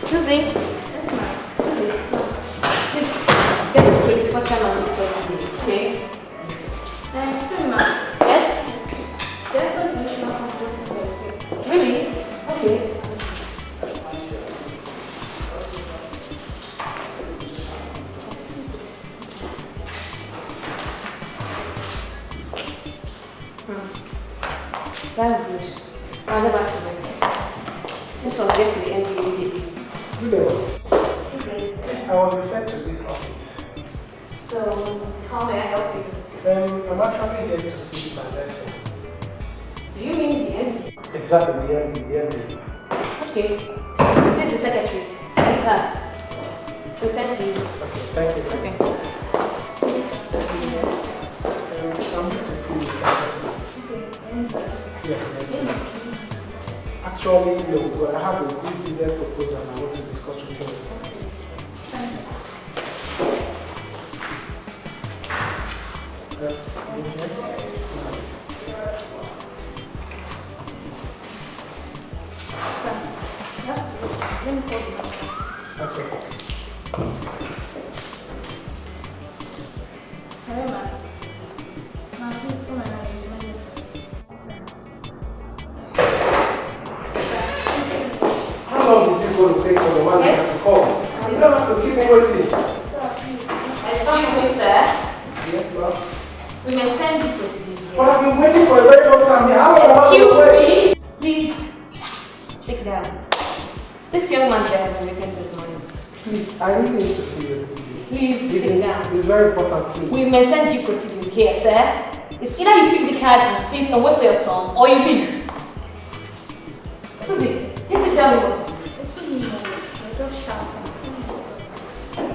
Susie? Yes, ma'am. Susie? Please get this ready before chairman is ready, okay? Sorry, ma'am. Yes? Did I go to National Conference? Really? Okay. That's good. I'll get back to them. Let's get to the end immediately. Good. Okay. Yes, I was referred to this office. So, how may I help you? I'm actually here to see my lesson. Do you mean the MD? Exactly, the MD. Okay. Here's the secretary. Leave her. Protect you. Okay, thank you. Okay. I'm here to see Yes. Actually, no, I have a big business proposal and I want to discuss with you. Okay. Hello, ma'am. Ma'am, please come and How long is this going to take for the man to call? You don't have to keep me waiting. Excuse me, sir. Yes, ma'am. We may send you procedures here. But I've been waiting for a very long time. How long Excuse me. Please, sit down. This young man there has been waiting since morning. Please, I really need to see you. Please, sit down. It's very important, please. We may send you proceedings here, sir. It's either you pick the card and sit and wait for your turn, or you leave. Susie, did you tell me what to do? I just shouting.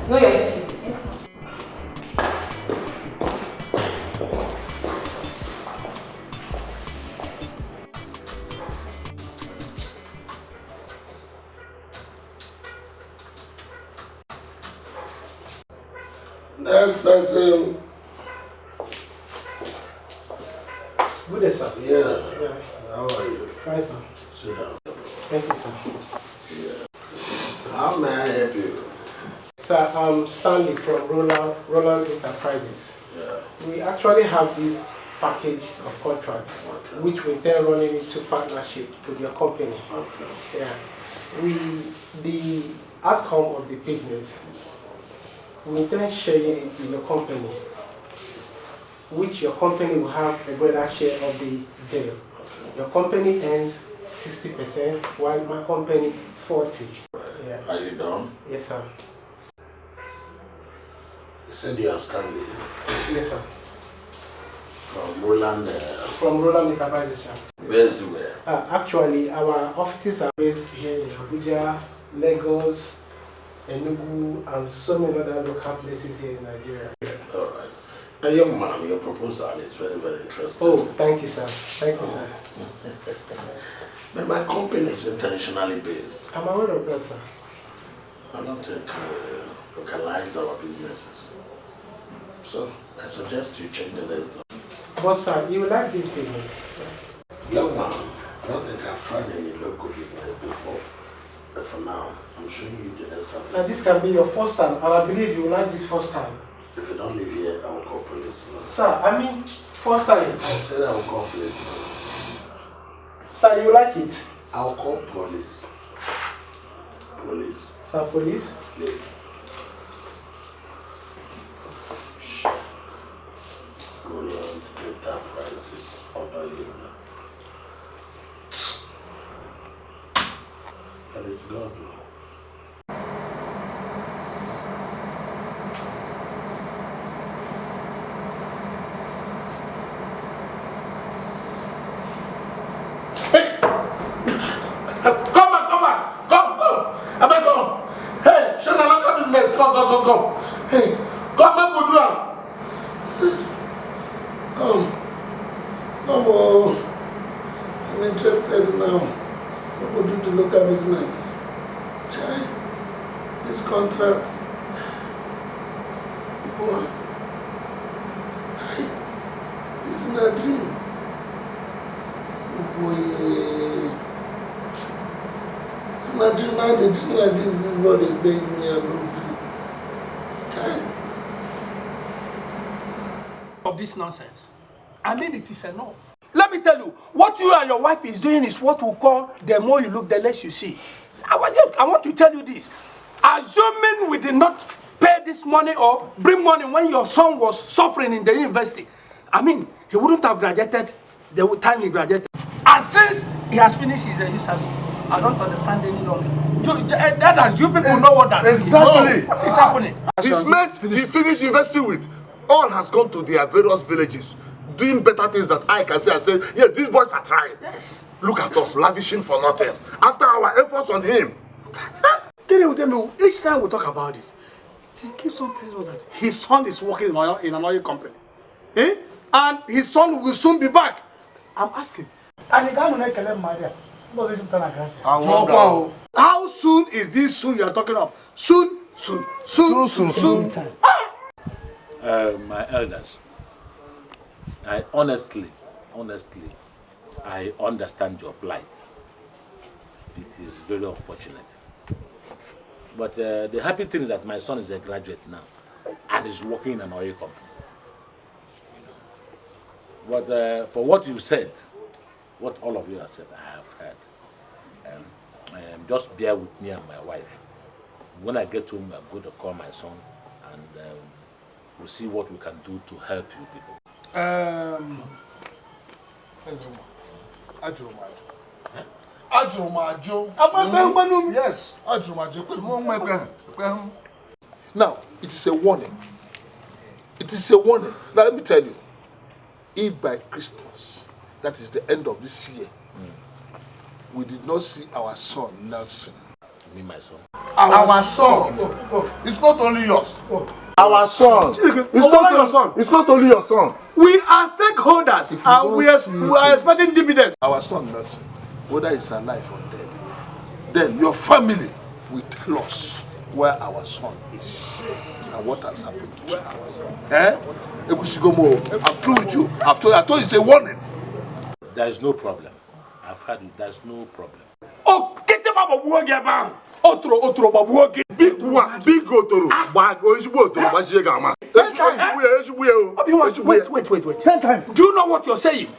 Know your duties. Yes, ma'am. Next person. Good day, sir. Yeah. How are you? Fine, sir. Sit down. Thank you, sir. Yeah. How may I help you? Sir, I'm Stanley from Roland Enterprises. Yeah. We actually have this package of contracts, which we then running into partnership with your company. Okay. Yeah. The outcome of the business, we then share it in your company, which your company will have a greater share of the deal. Your company earns 60%, while my company 40%. Yeah. Are you done? Yes, sir. You said you are Stanley. Yes, sir. From Roland. From Roland Enterprises, sir. Where's where? Actually, our offices are based here in Abuja, Lagos, Enugu, and so many other local places here in Nigeria. All right. Now, young man, your proposal is very, very interesting. Oh, thank you, sir. Thank you, sir. But my company is intentionally based. I'm aware of that, sir. I don't think we localize our businesses. So, I suggest you change the name. But, sir, you like this business? Young man, I don't think I've tried any local business before. But for now, I'm showing you the next time. Sir, this can be your first time, and I believe you like this first time. If you don't live here, I will call police. Sir, I mean, first time. I said I will call police. Sir, you like it? I'll call police. Police. Sir, police? Please. Roland Enterprises. Order you. And it's gone. Come. Hey, come and go do it. Come on. I'm interested now. What would do to local business? Chai, this contract. Boy. Hey, this is not a dream. Boy. It's Imagine now they do like this body begging me alone. Of this nonsense. I mean, it is enough. Let me tell you, what you and your wife is doing is what we call the more you look, the less you see. I want to tell you this. Assuming we did not pay this money or bring money when your son was suffering in the university, I mean, he wouldn't have graduated the time he graduated. And since he has finished his service, I don't understand any longer. You people know what that is. Exactly. What is happening? His mate he finished university with, all has gone to their various villages, doing better things that I can say and say, yeah, these boys are trying. Yes. Look at us, lavishing for nothing. After our efforts on him. Dede will tell me, each time we talk about this, he keeps on telling us that his son is working in an oil company. Eh? And his son will soon be back. I'm asking. And the guy will not tell Maria. How soon is this soon you are talking of? Soon. My elders, I honestly, I understand your plight. It is very unfortunate. But the happy thing is that my son is a graduate now and is working in an oil company. But for what you said, what all of you have said, I have heard. Just bear with me and my wife. When I get home, I'm going to call my son and we'll see what we can do to help you people. Yes. Now, it is a warning. It is a warning. Now, let me tell you. If by Christmas, that is the end of this year, we did not see our son, Nelson. Me, my son. Our son. It's not only yours. Our son. It's not your son. It's not only your son. We are stakeholders and we are expecting dividends. Our son, Nelson, whether he's alive or dead, then your family will tell us where our son is and what has happened to him. Eh? I'm through with you. I told you it's a warning. There is no problem. I've heard it. There's no problem. Oh, get him out of work, man. Otro, babu. Big one, big otoro. Wait. 10 times. Do you know what you're saying?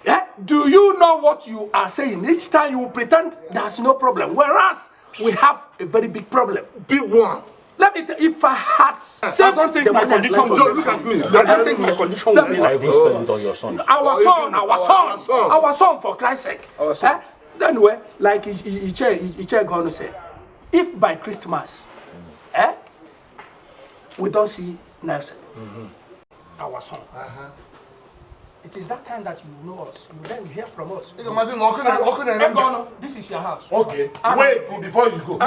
Yeah? Do you know what you are saying? Each time you pretend there's no problem, whereas we have a very big problem. Big one. Let me tell you, if I had said my condition, look at me. I don't think my condition will be like this. On your son. Our son, for Christ's sake. Anyway, like Iche going to say, if by Christmas, we don't see Nelson, our son, it is that time that you know us. You then hear from us. This is your house. Okay. Wait before you go. No.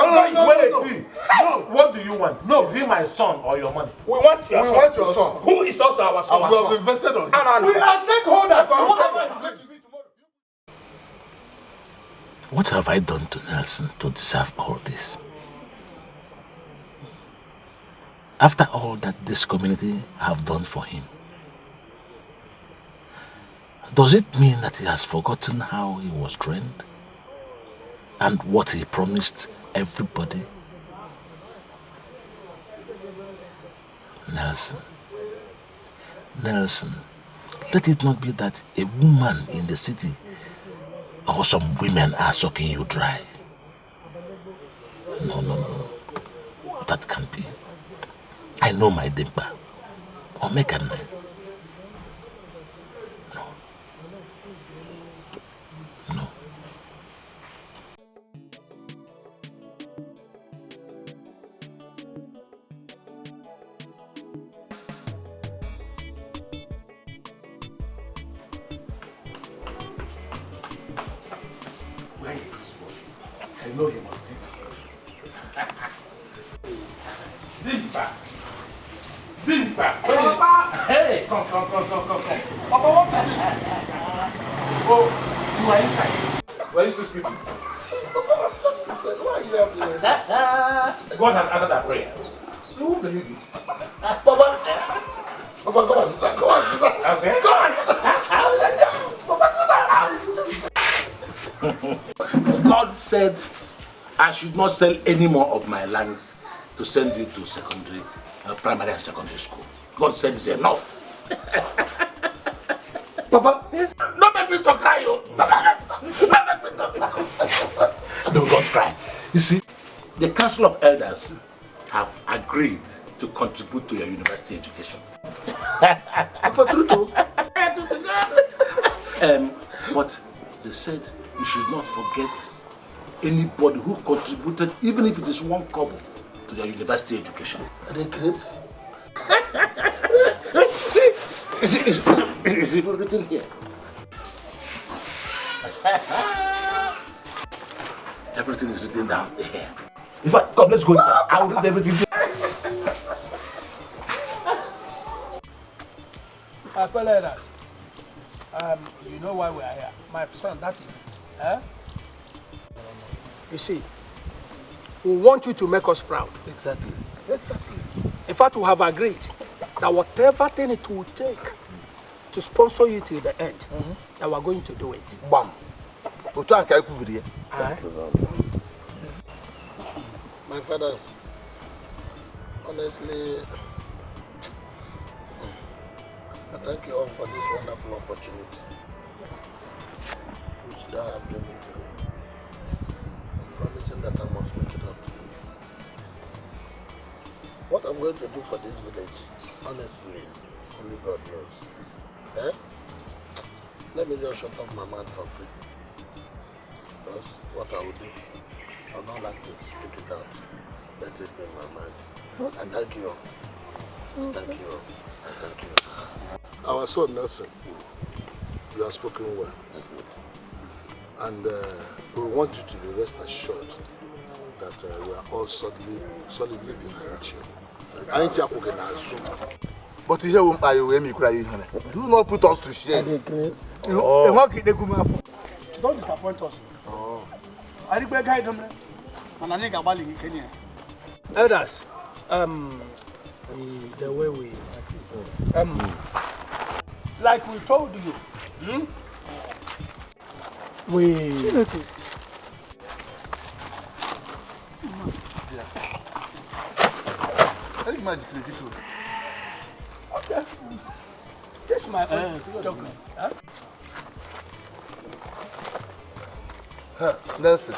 What do you want? No. Is he my son or your money? We want your son. Who is also our son? We have invested on him. We are stakeholders. What have I done to Nelson to deserve all this? After all that this community have done for him, does it mean that he has forgotten how he was trained and what he promised everybody? Nelson, let it not be that a woman in the city or some women are sucking you dry. No. That can't be. I know my dimpa. Or make a name. No. I know he must see this. Dimpa. Hey, come. Papa, what is it? Oh, you are inside. Where is this sleeping? Why are you having like that? God has answered that prayer. No, baby. Papa, come on, sit down. Okay. Come on, sit down. Papa, sit down. God said, I should not sell any more of my lands to send you to secondary, primary and secondary school. God said it's enough. Papa, Don't make me to cry, yo. Don't make me to cry. Don't cry. You see, the Council of Elders have agreed to contribute to your university education. Papa, true. But they said you should not forget anybody who contributed, even if it is 1 kobo, to your university education. Are they kids? See, it's even written here. Everything is written down here. In fact, come, let's go inside. I will read everything. Fellow elders, you know why we are here. My son, that is it. Eh? You see, we want you to make us proud. Exactly. In fact, we have agreed that whatever thing it will take to sponsor you till the end, that we're going to do it. Bam. My fathers, honestly, I thank you all for this wonderful opportunity which thou have given to me. Promising that I must make it up to you. What I'm going to do for this village, honestly, only God knows. Eh? Let me just shut off my mouth for free. That's what I will do. I would not like to speak it out. Let it be in my mind. And thank you all. Thank you all. And thank you. Our son Nelson, you have spoken well. And we want you to be rest assured that we are all solidly behind you. But here won't buy you any cry. Do not put us to shame. Don't disappoint us. I think we're guiding them. And I think I'm going to Kenya. Elders, the way we, like we told you, Okay. This is my own document. Nelson,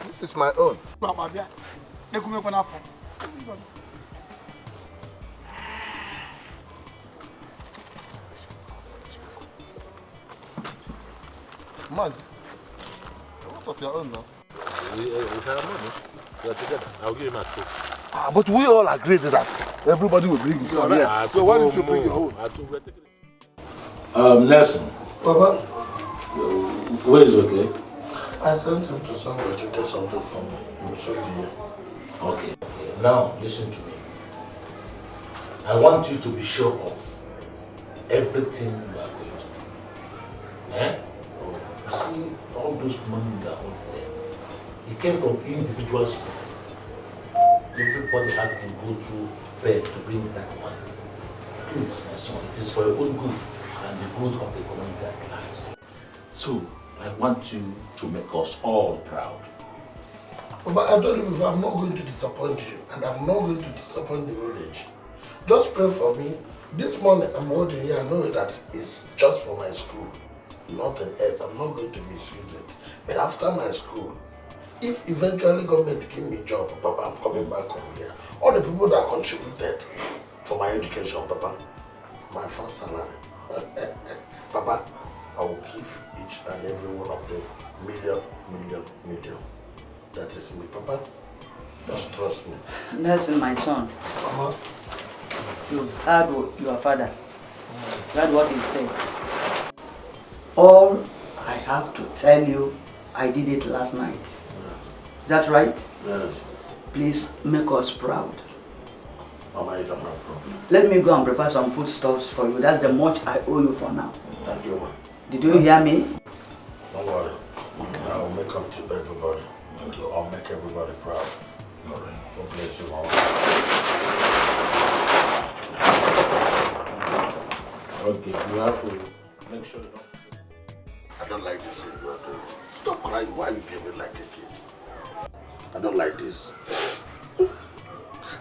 this is my own. Man, what of your own now? We are together. I'll give him a two. But we all agreed that everybody will bring his own. So why didn't you bring your own? Nelson. Papa? Where is okay? I sent him to somewhere to get something from me. Okay. Now listen to me. I want you to be sure of everything you are going to do. Eh? You see, all those money that are out there, it came from individuals' pockets. Everybody had to go through bed to bring that money. Please, my son, it is for your own good and the good of the community at large. So, I want you to make us all proud. But I told you before, I'm not going to disappoint you, and I'm not going to disappoint the village. Just pray for me. This money I'm holding here, I know that it's just for my school, nothing else. I'm not going to misuse it. But after my school, if eventually government give me a job, Papa, I'm coming back home here. All the people that contributed for my education, Papa, my first salary, Papa, I will give each and every one of them million. That is me, Papa. Just trust me. Nelson, my son. Mama. You heard your father. You heard what he said. All I have to tell you, I did it last night. Is that right? Yes. Please make us proud. Mama, you don't have a problem. Let me go and prepare some foodstuffs for you. That's the much I owe you for now. Thank you, ma. Did you hear me? Don't worry. I will make up to everybody. I'll make everybody proud. All right. God bless you, Mama. Okay, you have to make sure you don't. don't like this thing you are doing. Stop crying. Why are you behaving like a kid? I don't like this.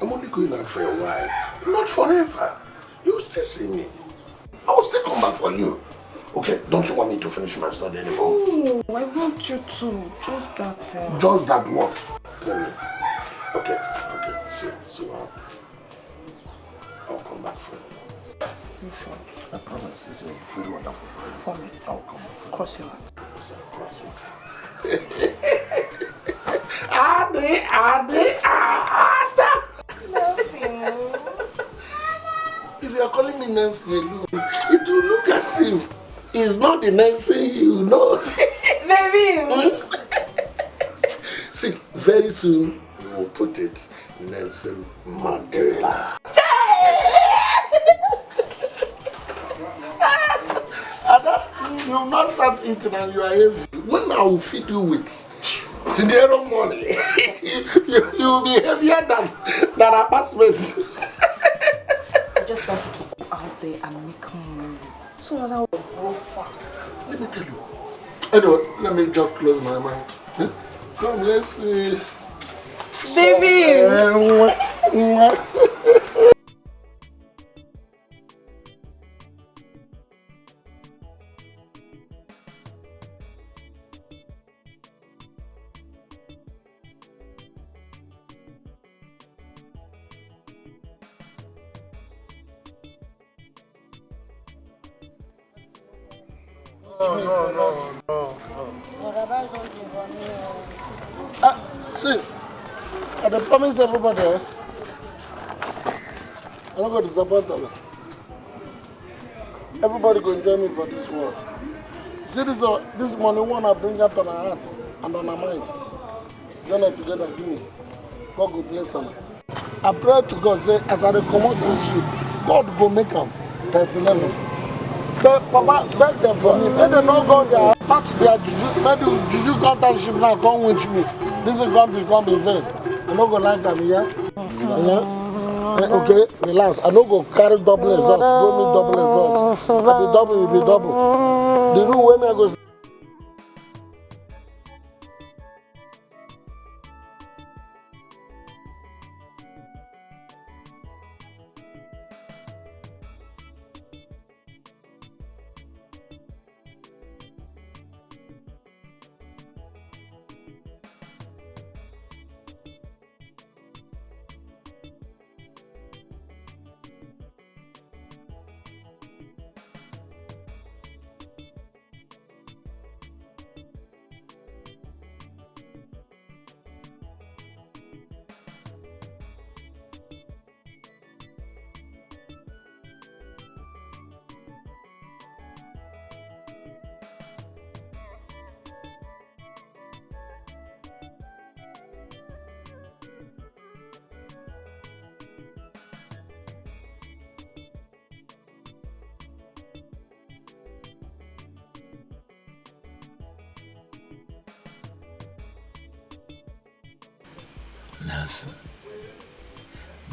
I'm only going out for a while. Not forever. You will still see me. I will still come back for you. Okay, don't you want me to finish my study anymore? No, I want you to. Just that. Just that what? Tell me. Okay. See what? I'll come back for you. You sure? I promise. It's a very wonderful friend. Promise. I'll come back. Cross your heart. Cross your heart. Ada. If you are calling me Nancy alone, it will look as if it's not the Nancy you know. Baby! See, very soon we will put it Nelson Mandela. Ada, you will not start eating and you are heavy. When I will feed you with Sindero money, you will be heavier than a passmate. I just want you to go out there and make money so that I will grow fast. Let me tell you. Anyway, let me just close my mind. Come, let's see. Baby! No. See, I promise everybody, I'm not going to disappoint them. Everybody going to join me for this work. See, this money one I bring out on our heart and on our mind. Join them together, give me. God will bless them. I pray to God, say, as I come out with you, God will make them 39. Papa, beg them for me. Let them not go there, touch their juju. Let the juju contactship now come with me. This is going to become in vain. I don't go like them here. Okay, relax. I don't go carry double exhaust. Go me double exhaust. I be double, you be double. The room where me I go.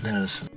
Nelson.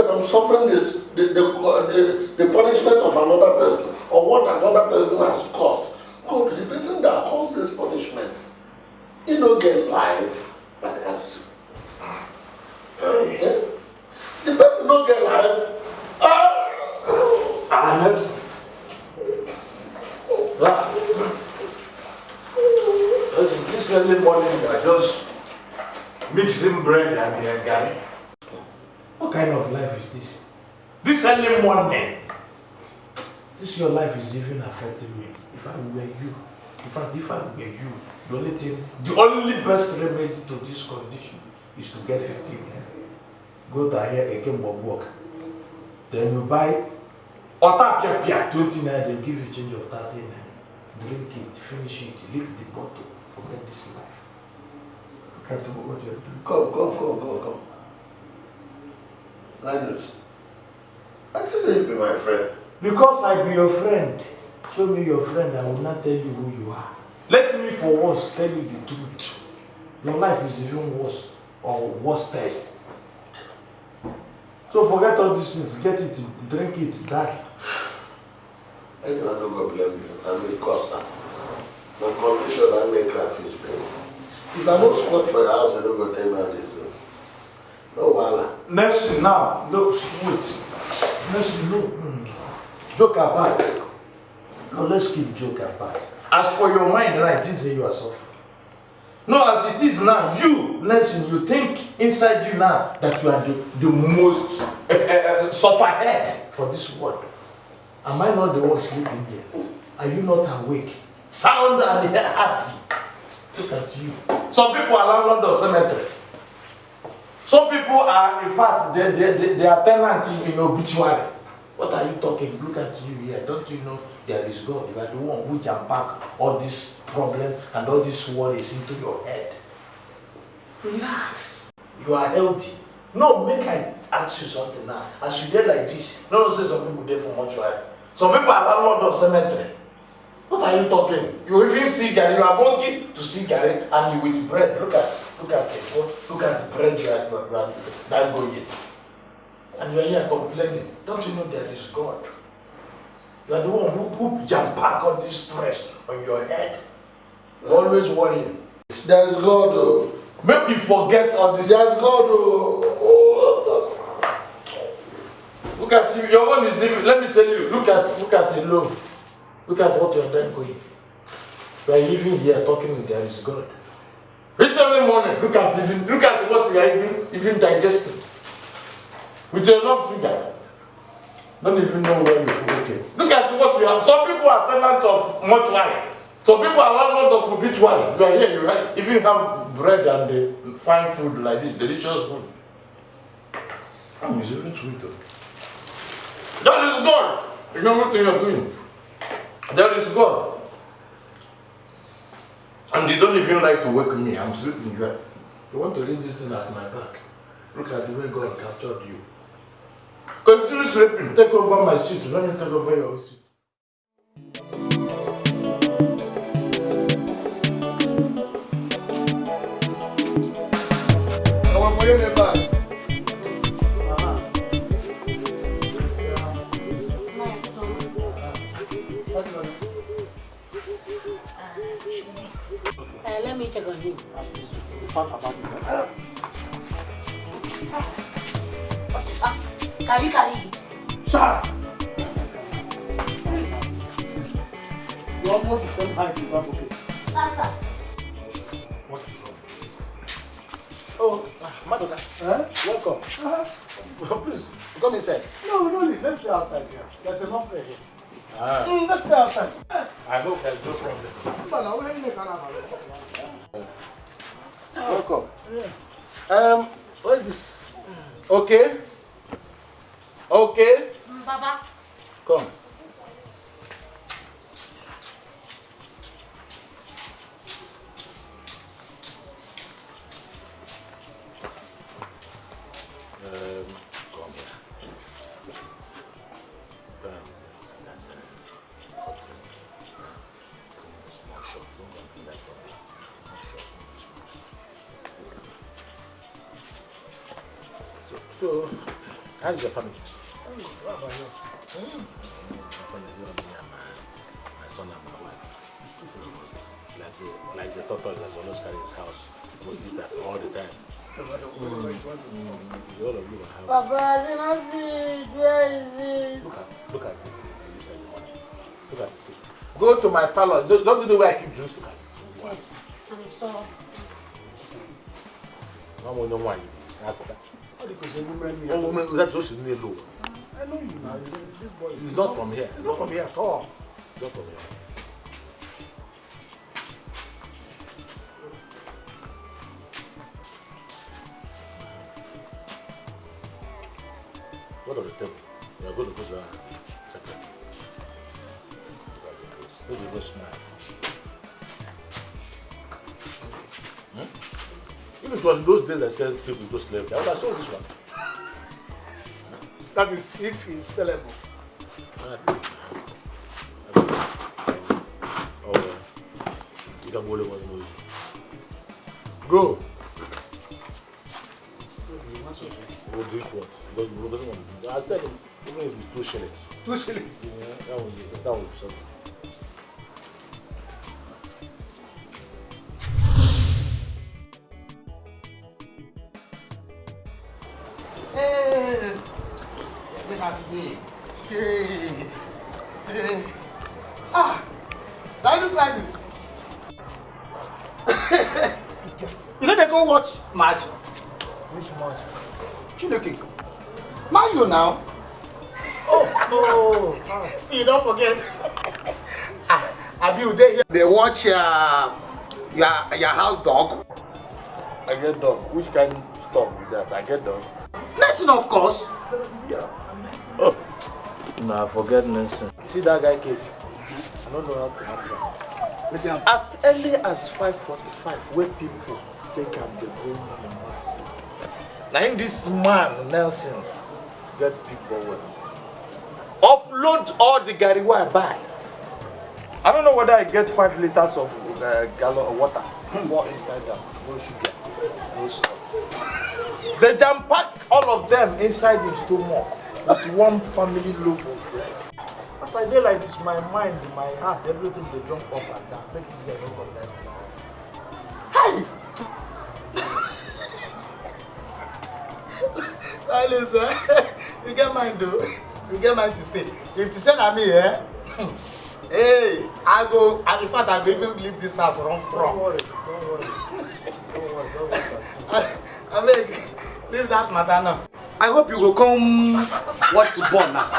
that I'm suffering the punishment of another person or what another person has caused. No, the person that caused this punishment, he don't get life like us. Okay? The person don't get life. Honest. Listen, this early morning I just mixing bread and garlic. What kind of life is this? This early morning. This your life is even affecting me. If I were you, in fact, if I were you, the only best remedy to this condition is to get 15. Go to here again, work. Then you buy Otapia 29, they'll give you a change of 39. Drink it, finish it, lick the bottle, forget this life. Look at what you're doing. Come. Linus, I just say you be my friend. Because I be your friend. Show me your friend, I will not tell you who you are. Let me for once tell you the truth. Your life is even worse or worse test. So forget all these things, get it, drink it, die. Anyway, I'm not going to blame you. I make Costa. My condition, I make crayfish, baby. If I don't squat for your house, I don't go to tell me all these things. No, wala. Next, now, no, wait. Next, no. Joke apart. No, let's keep joke apart. As for your mind, right, this is you are suffering. No, as it is now, you, Nelson, you think inside you now that you are the most sufferhead for this world. Am I not the one sleeping here? Are you not awake? Sound and hearty. Look at you. Some people are landlord of cemetery. Some people are, in fact, they are tenant in obituary. What are you talking? Look at you here. Don't you know there is God? You are the one which unpack all this problem and all these worries into your head. Relax. You are healthy. No, make I ask you something now. As you there like this, no say some people there for mortuary. Some people are landlord of cemetery. What are you talking? You even see Gary, you are walking to see Gary and you with bread. Look at the bread you are that going. And you are here complaining. Don't you know there is God? You are the one who jump back all this stress on your head. You're always worrying. There is God. Oh. Maybe forget all this. There is God. Oh. Look at you. Your one is even. Let me tell you. Look at the loaf. Look at what you are doing going. You are living here talking. There is God. Each every morning. Look at what you are even digesting. With enough sugar. Don't even know where you put it. Look at what you have. Some people are tenants of mortuary. Some people are landlords of obituary. You are here, you right? If you have bread and the fine food like this, delicious food. It's even sweet. That is God. You know what you are doing. There is God. And they don't even like to wake me. I'm sleeping here. You want to read this thing at my back. Look at the way God captured you. Continue sleeping. Take over my seat. Let me take over your seat. Let me check on him. Carry. Shut up! You almost the same height in that okay. Answer. What is wrong? Oh, Madoka. Welcome. Please, come inside. No, let's stay outside here. There's enough air here. Let's stay outside. I hope there's no problem. Welcome. Yeah. What is this? Okay. Okay. Baba. Come. Come here. Small shop. Don't go do that for me. Small shop. So, How's your family? What about yours? My son and my wife. Like the tonto that always carry his house. We did that all the time. All of you will have. Papa, I did not see it. Where is it? Look at this thing. Look at this thing. Go to my parlor. Don't you know where I keep drinks? Look at this. I'm sorry. Mama, no wine. That's just in the low. I know you now. This boy is not from here. It's not from here at all. It's not from here. What are the table? We are going to go to the second. Maybe go smile. If it was those days I said people go slavery, I would have sold this one. That is if he's sellable. Oh, you can go to one news. Go. We'll do what? I said even if it's 2 shillings. 2 shillings? Yeah, that was something. Hey! Ah! Linus! You know they go watch match? Which match? Chineke. Man you now. Oh. See, don't forget. Abi, they watch your house dog. I get dog. Which kind of stuff with that? I get dog. Nelson, of course. Yeah. Oh. Nah, forget Nelson. See that guy case? I don't know how to handle that. As early as 5:45, where people think I'm the going in mass. Now him this man, Nelson, get people well. Offload all the gari I buy. I don't know whether I get 5 liters of gallon of water. What inside that? No sugar, no salt. They jam pack all of them inside the stomach with one family loaf of bread. As I dey like this, my mind, my heart, everything they jump up and down. Make this guy no come down. Hey! Listen, you get mine though. You get mine to stay. If you send at me, hey, I go, and in fact, I will even leave this house run from. Don't worry. I mean, leave that matter now. I hope you go come watch football now.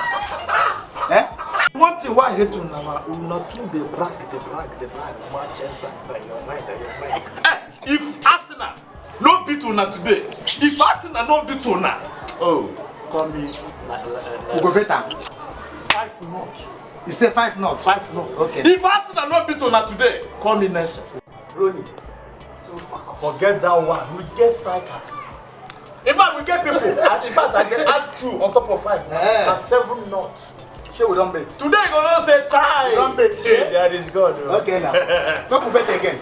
Eh? One thing why I hate you now, not to the brag, Manchester. If Arsenal no beat Una today, if Arsenal no beat Una, oh, call me. We go better. 5-0. You say 5-0? 5-0. Okay. If Arsenal no beat Una today, call me Nelson. Ronnie, forget that one. We get strikers. In fact, we get people. In fact, I can add 2 on top of 5. And 7-0. Sure, we don't bet. Today, you gonna say time. We don't bet. Hey, that is God. Okay, now. Don't we bet again.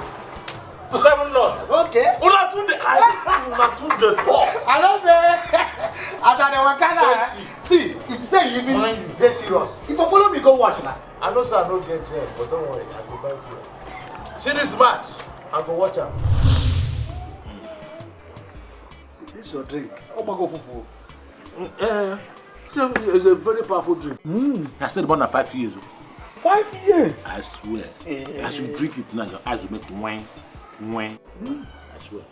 7-0. Okay. Una to the top. I don't say. As I was kind of. See, if you say you even get serious, if you follow me, go watch now. I know, sir, I don't get jail, but don't worry, I go back here. See this match, I go watch out. This is your drink. Oh my God, fufu. It's a very powerful drink. I said about 5 years. 5 years? I swear. As you drink it now, your eyes will make wine. I swear.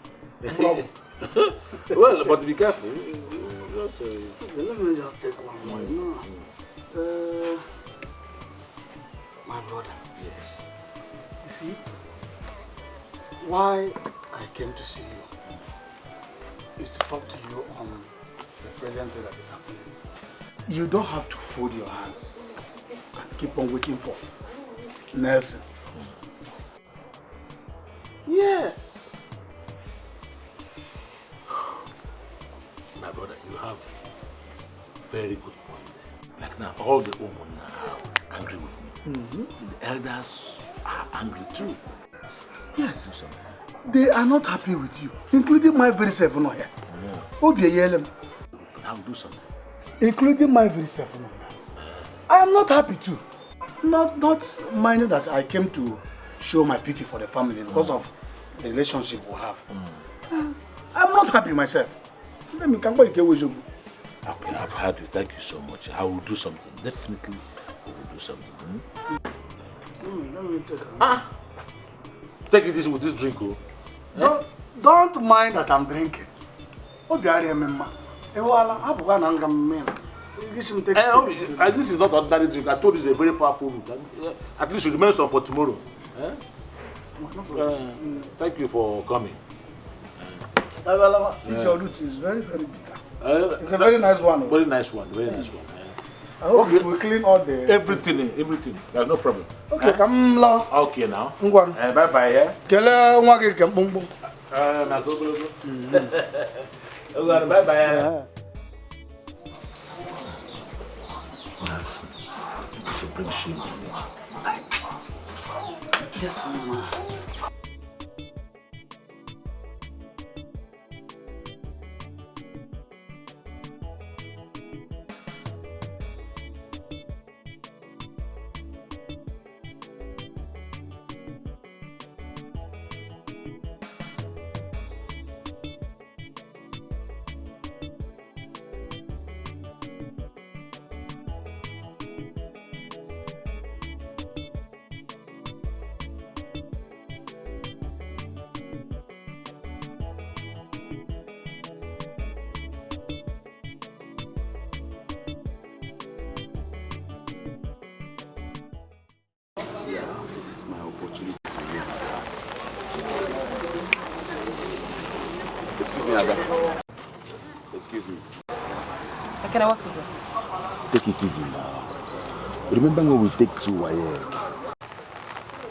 Well, but be careful. Let me just take one more. My brother. Yes. You see, why I came to see you is to talk to you on the present thing that is happening. You don't have to fold your hands and keep on waiting for Nelson. Yes. My brother, you have very good point. Like now, all the women are angry with me. The elders are angry too. Yes. They are not happy with you, including my very self here. Now do something. including my very self. I am not happy too. Not minding that I came to show my pity for the family because of the relationship we have. I'm not happy myself. Let me come back. Okay, I've heard you. Thank you so much. I will do something. Definitely, I will do something. Let me take Take it easy with this drink, oh. Don't mind that I'm drinking. This is not ordinary drink. I told you it's a very powerful drink. At least you remain some for tomorrow. Thank you for coming. This your root is very, very bitter. It's a very nice one. Very nice one. Very nice one. I hope you will clean all the... Everything. There's no problem. Okay, come along. Okay now. Bye-bye, yeah? Bye-bye. Yes. To bring shame to me. Yes, Mama. Excuse me, Ada. Excuse me. Ekene, what is it? Take it easy now. Remember when we take 2 WAEC?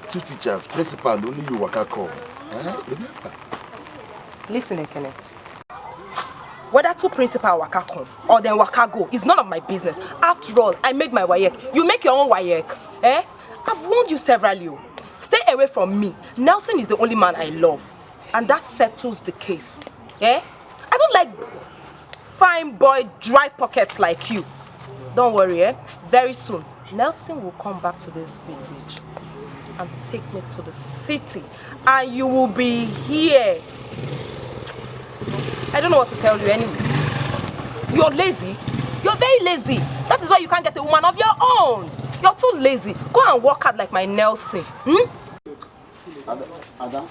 2 teachers, principal, and only you waka come. Remember? Listen, Ekene. Whether 2 principal waka come or then waka go is none of my business. After all, I made my WAEC. You make your own WAEC. I've warned you severally. Stay away from me. Nelson is the only man I love. And that settles the case. I don't like fine boy dry pockets like you. Don't worry, very soon, Nelson will come back to this village and take me to the city. And you will be here. I don't know what to tell you anyways. You're lazy. You're very lazy. That is why you can't get a woman of your own. You're too lazy. Go and work hard like my Nelson. Ada,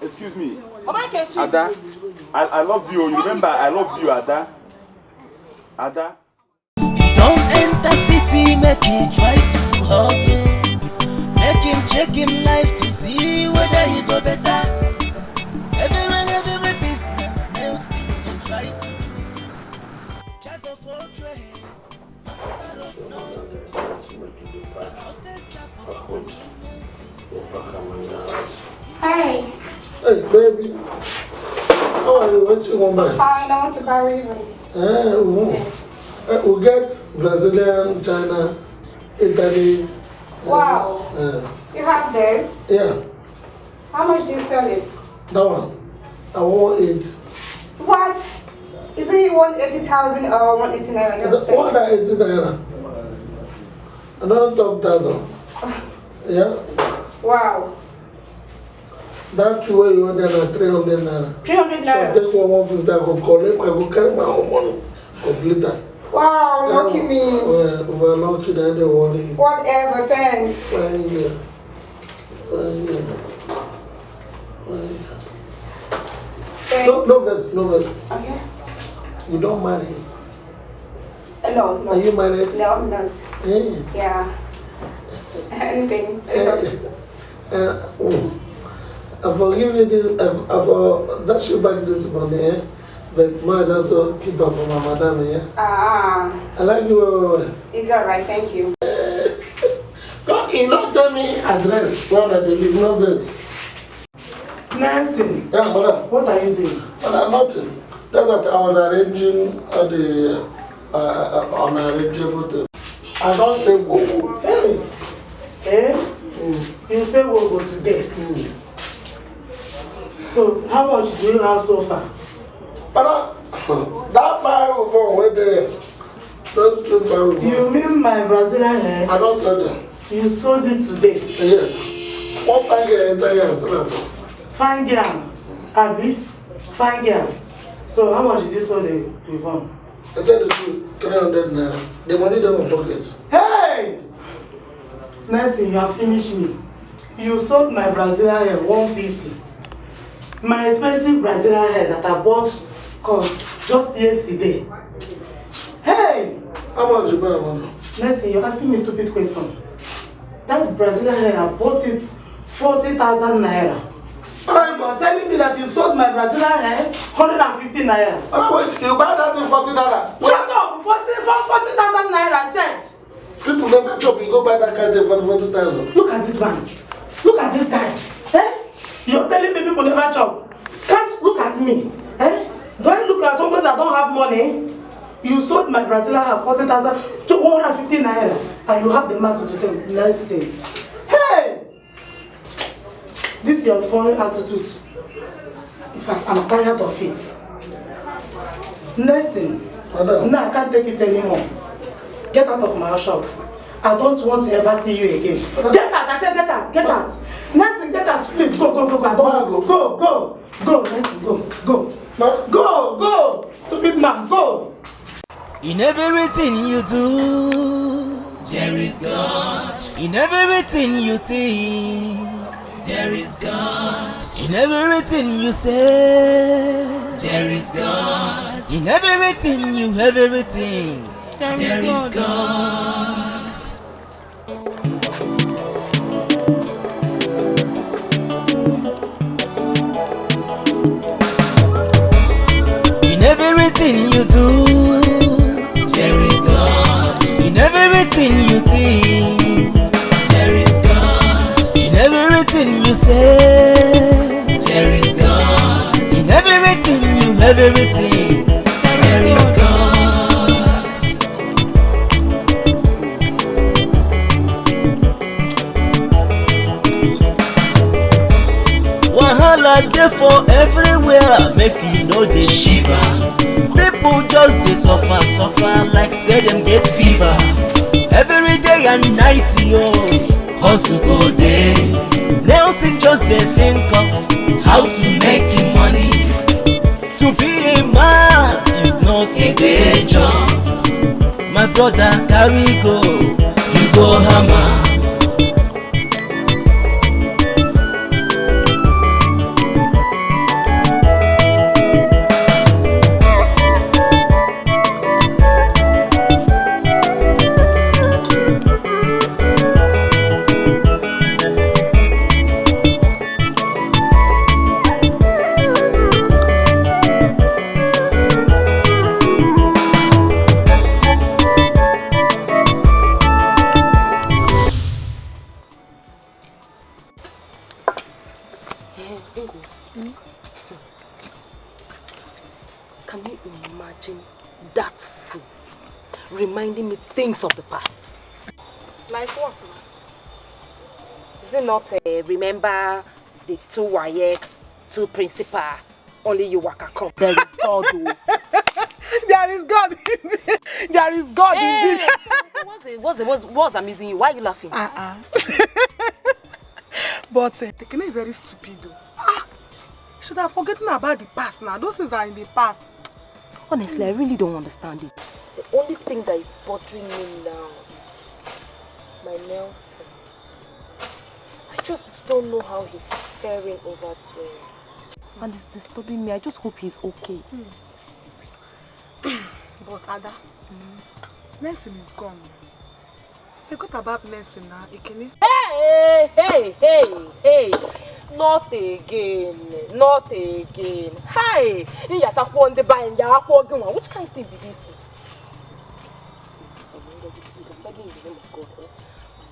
excuse me. Ada, I love you. You remember, I love you, Ada. Ada. Don't enter city, make him try to hustle. Make him check him life to see whether he go better. Every business, Nelson can try to do. Check off all trade. Hey. Hey, baby. How are you? What you want, man? Fine, I want to buy river. We get Brazilian, China, Italy. Wow. You have this? Yeah. How much do you sell it? That one. I want it. What? Is it 180,000 or 180 naira? 180 naira. Another top 1,000. Yeah. Wow. That two way you want there 300 naira. 300 naira. So take 150, I go collect, I go carry my own money. Complete that. Wow, lucky me. We're lucky that they worry. Whatever, thanks. Fine, yeah. Thanks. No verse. Okay. You don't marry? No. Are you married? No, I'm not. Yeah. Anything. I forgive you this, that should back this money, but might also keep up for my madam, yeah? I like you. It's alright, thank you. Don't you not tell me address, one of the live novels. Nancy. Yeah, brother. What are you doing? Nothing. Look at I was arranging the unarrangeable thing. I don't say go. Hey. You say we'll go today. So, how much do you have so far? But that 5 over where there, Those two barrels. You mean my Brazilian hair? I don't sell them. You sold it today? Yes. One fine girl enter here and sell them. Fine girl. Abi? Fine girl. So how much did you sell the reform? I tell the truth, 300 naira. The money them in pockets. Hey! Next thing, you have finished me. You sold my Brazilian hair 150. My expensive Brazilian hair that I bought cost just yesterday. Hey! How much you buy, man? Next thing, you're asking me a stupid question. That Brazilian hair, I bought it 40,000 naira. Alright, but telling me that you sold my Brazilian hair 150 naira. Alright, wait, you buy that in 40 naira. Shut up! 40,000 naira, I said. People never chop, you go buy that kind of 40,000. Look at this man. Look at this guy. Eh? You're telling me people never chop. Can't look at me. Eh? Do I look like somebody that don't have money? You sold my Brazilian hair 40,000 to 150 naira. And you have the mouth to tell me, listen. Hey! This is your foreign attitude. In fact, I'm tired of it. Listen. Now I can't take it anymore. Get out of my shop. I don't want to ever see you again. Get out! I said get out! Get out! Nelson, get out! Please go! I don't want to go! Go! Nelson, go! Stupid man, go! In everything you do, there is God. In everything you think, there is God. In everything you say, there is God. In everything you everything, there is God. In everything you do, there is God. In everything you think, there is God. In everything you say, there is God. In everything you everything, there is God. Wahala dey for everywhere, make you know dey shiver. People just dey suffer like say them get fever. Every day and night, yo, hustle go dey. Nelson just dey think of how to make money. To be a man is not a day job. My brother carry go, you go hammer. Can you imagine that fool reminding me things of the past? Like what? Is it not remember the 2 WAEC, 2 principal, only you waka come? There is God. There is God. There is God indeed. What's amusing you? Why are you laughing? But Dikeh is very stupid though. Should have forgotten about the past now. Those things are in the past. Honestly, I really don't understand it. The only thing that is bothering me now is my Nelson. I just don't know how he's faring over there. And it's disturbing me. I just hope he's okay. But Ada, Nelson is gone. Forget about Nelson now, Ikene. Hey! Not again. Hi! Which kind of thing be this? I'm begging in the name of God.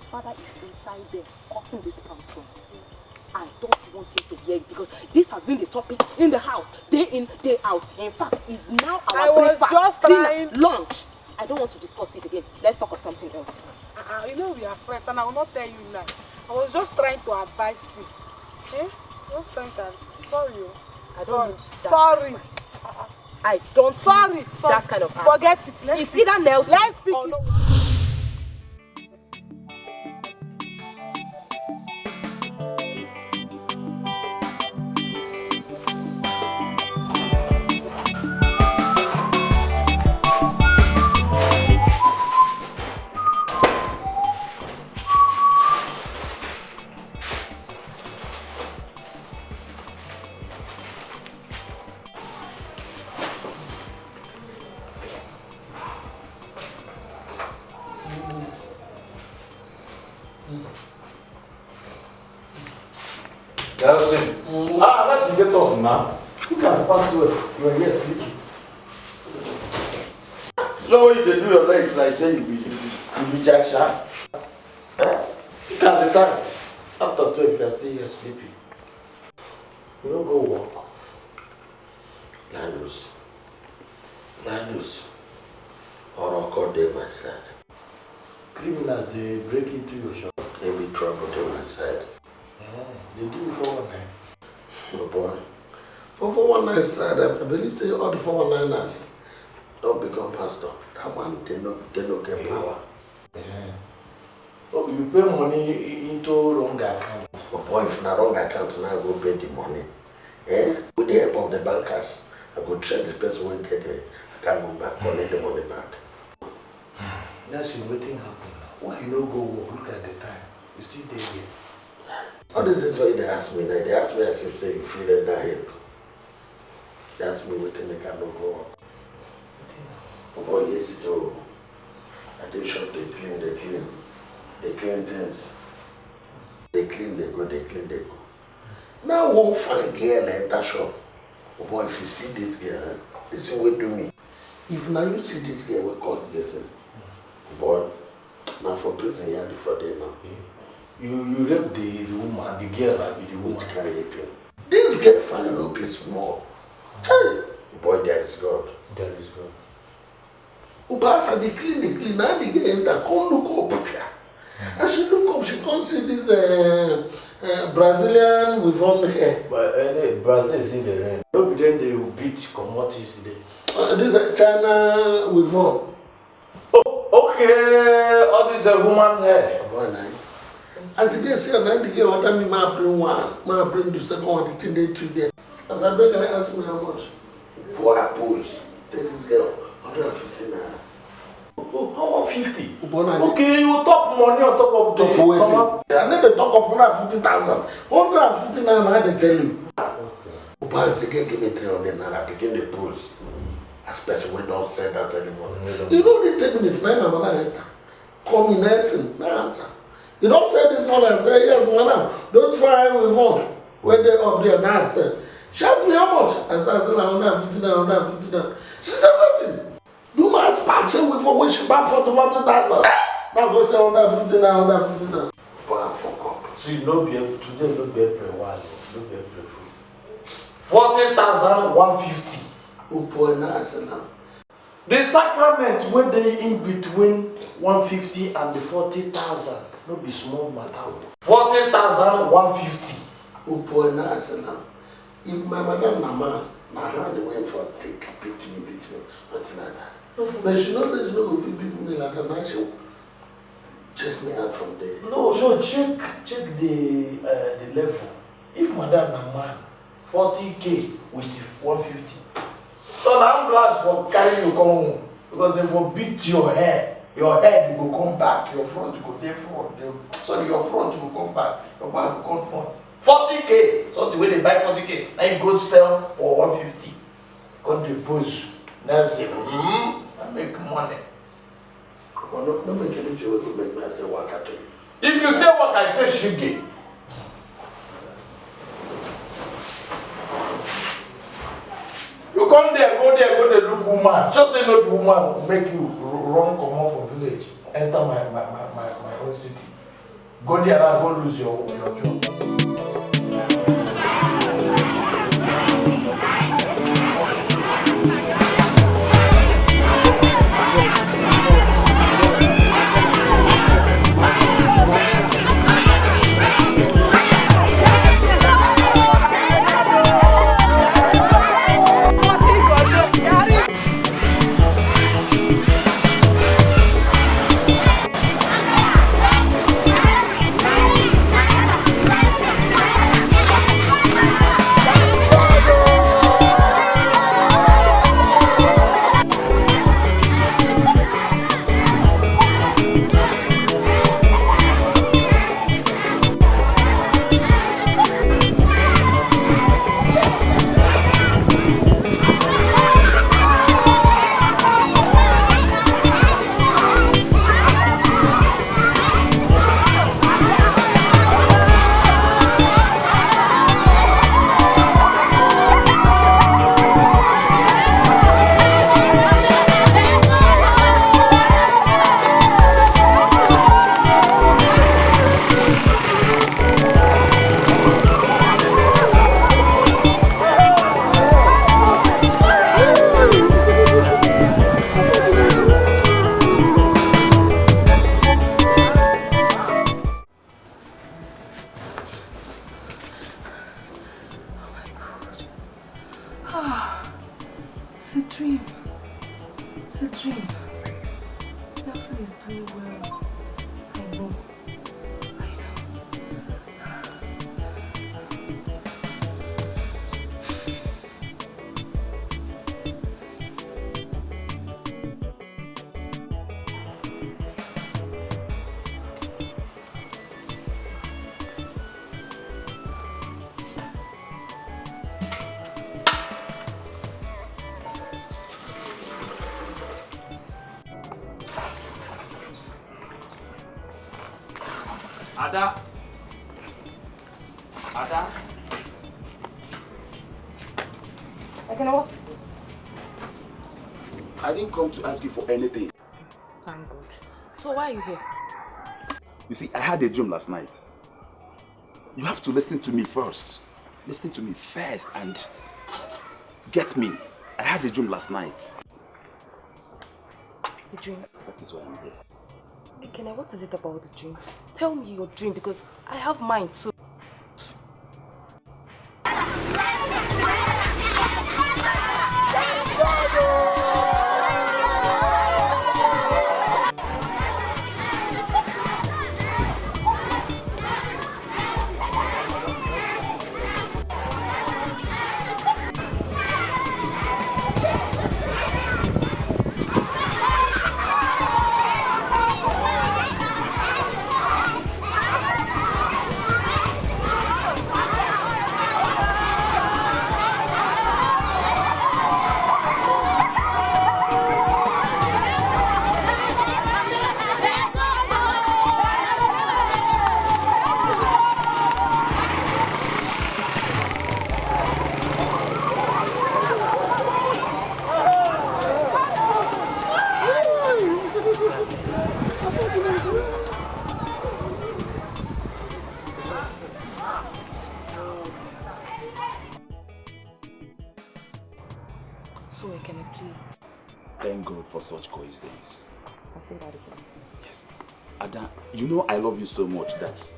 Father is inside there, cutting this palm from. I don't want him to hear it because this has been the topic in the house, day in, day out. In fact, it's now our breakfast, dinner, lunch. I don't want to discuss it again. Let's talk of something else. You know we are friends and I will not tell you now. I was just trying to advise you. Just trying to... Sorry. I don't need that Sorry. advice. I don't sorry that kind of act. Forget it. It's either Nelson Let's speak or no. Nelson. Let's get off now. Look at the password. You are here sleeping. So when you do your legs like say you be Jack Sharp. Look at the time. After 12 you are still here sleeping. You don't go walk. Linus. Or I'll call them my side. Criminals, they break into your shop. They be trouble on my side. They do 419. Oh boy. For 419 side, I believe say all the 419ers don't become pastor. That one, they don't get power. Oh, you pay money into wrong account. Oh boy, if not wrong account, now I go pay the money. With the help of the bankers, I go train the person who get the account number, collect the money back. That's waiting happen. Why you no go work? Look at the time. You still there here. All this is why they ask me now. They ask me as if say you feel that help. They ask me waiting they cannot go work. Oh boy, yes it do. I think shop they clean. They clean things. They clean, they go. Now one fine girl enter shop. Oh boy, if you see this girl, this is what do me. If now you see this girl, what cause this thing? Boy, now for prison here for day now. You rape the woman, the girl that be the woman. Which kind of raping? This girl finally no peace more. Hey, boy, there is God. There is God. Ubasa, they clean. Now the girl enter, come look up here. And she look up, she can't see this Brazilian with one hair. But Brazil is in the rain. Maybe then they will beat commodities today. This is China with one. Oh, okay. All this woman hair. Boy, nice. And today, see, and then the girl order me, ma bring one, ma bring the second one, the thing they 2 days. As I bring, I ask me how much. Boy, I pose. Take this girl, 150 naira. Oh, 150? Okay, you top money on top of the... Top waiting. And then they talk of 150,000. 150 naira, they tell you. Okay. But the girl give me 300 naira, begin the pose. As person we don't say that anymore. You know the 10 minutes, my mother call me Nelson, no answer. You don't say this one and say, yes, madam, those 5 with one. When they up there, now I said, she asked me how much. I said, 150. She said, nothing. Do my expansion with for which she buy 40,000. Now go say 150. But I fuck up. See, no be able, today no be April 1. No be April 40,000, 150. Oh boy, now I said now. The sacrament where they in between 150 and the 40,000. No be small matter. 40,000, 150. Oh boy, now I said now. If my madam na man, na her the way for take beat me, nothing like that. But she knows there's no good people like that. Now she chase me out from there. No, check the level. If madam na man, 40K with the 150. So now I'm glad for carrying you come home. Because if you beat your head will go come back, your front will go there front. Sorry, your front will come back, your back will come front. 40K, something where they buy 40K, now you go sell for 150. Come to push, Nelson, and make money. Well, no make any joke to make me say work at you. If you say work, I say shiggy. You come there, go there, look woman. Just say no the woman will make you run come off from village, enter my own city. Go there and go lose your job. It's a dream. It's a dream. Nelson is doing well. I know. Ada. Ada. What? I didn't come to ask you for anything. Thank God. So why are you here? You see, I had a dream last night. You have to listen to me first. Listen to me first and get me. I had a dream last night. A dream? That is why I'm here. Dikeh, what is it about the dream? Tell me your dream because I have mine too. Thank God for such coincidence. I think that again. Yes. Ada, you know I love you so much that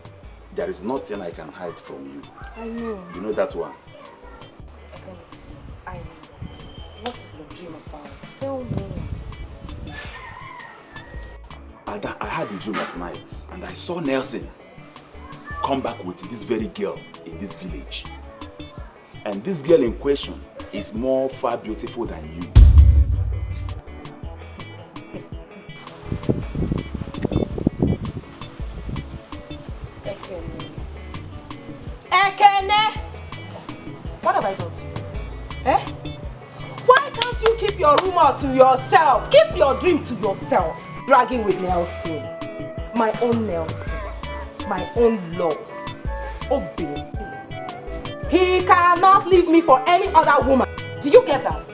there is nothing I can hide from you. I know. You know that one? I know. What is your dream about? Tell me. Ada, I had a dream last night and I saw Nelson come back with this very girl in this village. And this girl in question is more far beautiful than you. What have I done to you? Eh? Why can't you keep your rumor to yourself? Keep your dream to yourself. Dragging with Nelson. My own Nelson. My own love. Oh baby. He cannot leave me for any other woman. Do you get that?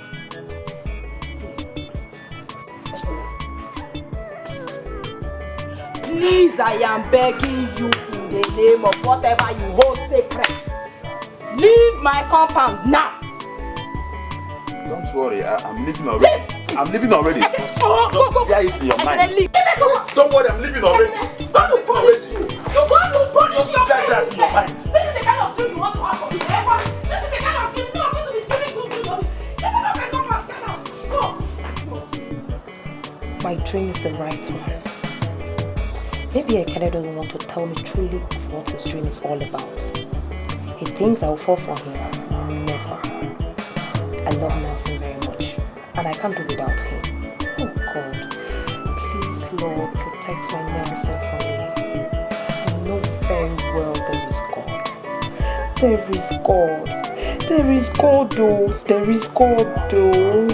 See. Please, I am begging you in the name of whatever you hold sacred. Leave my compound now. Don't worry, I'm leaving already. I'm leaving already. Go. Bear it in your mind. Leave. Don't worry, I'm leaving already. Don't punish you. Just bear that in your mind. This is the kind of dream you want to have for me. This is the kind of dream you want to be dreaming good for me. Get out of my compound. Go. My dream is the right one. Maybe Ekene doesn't want to tell me truly of what his dream is all about. He thinks I will fall for him. Never. I love Nelson very much, and I can't do without him. Oh God, please Lord, protect my Nelson from me. I know very well there is God. There is God. There is God though. There is God though.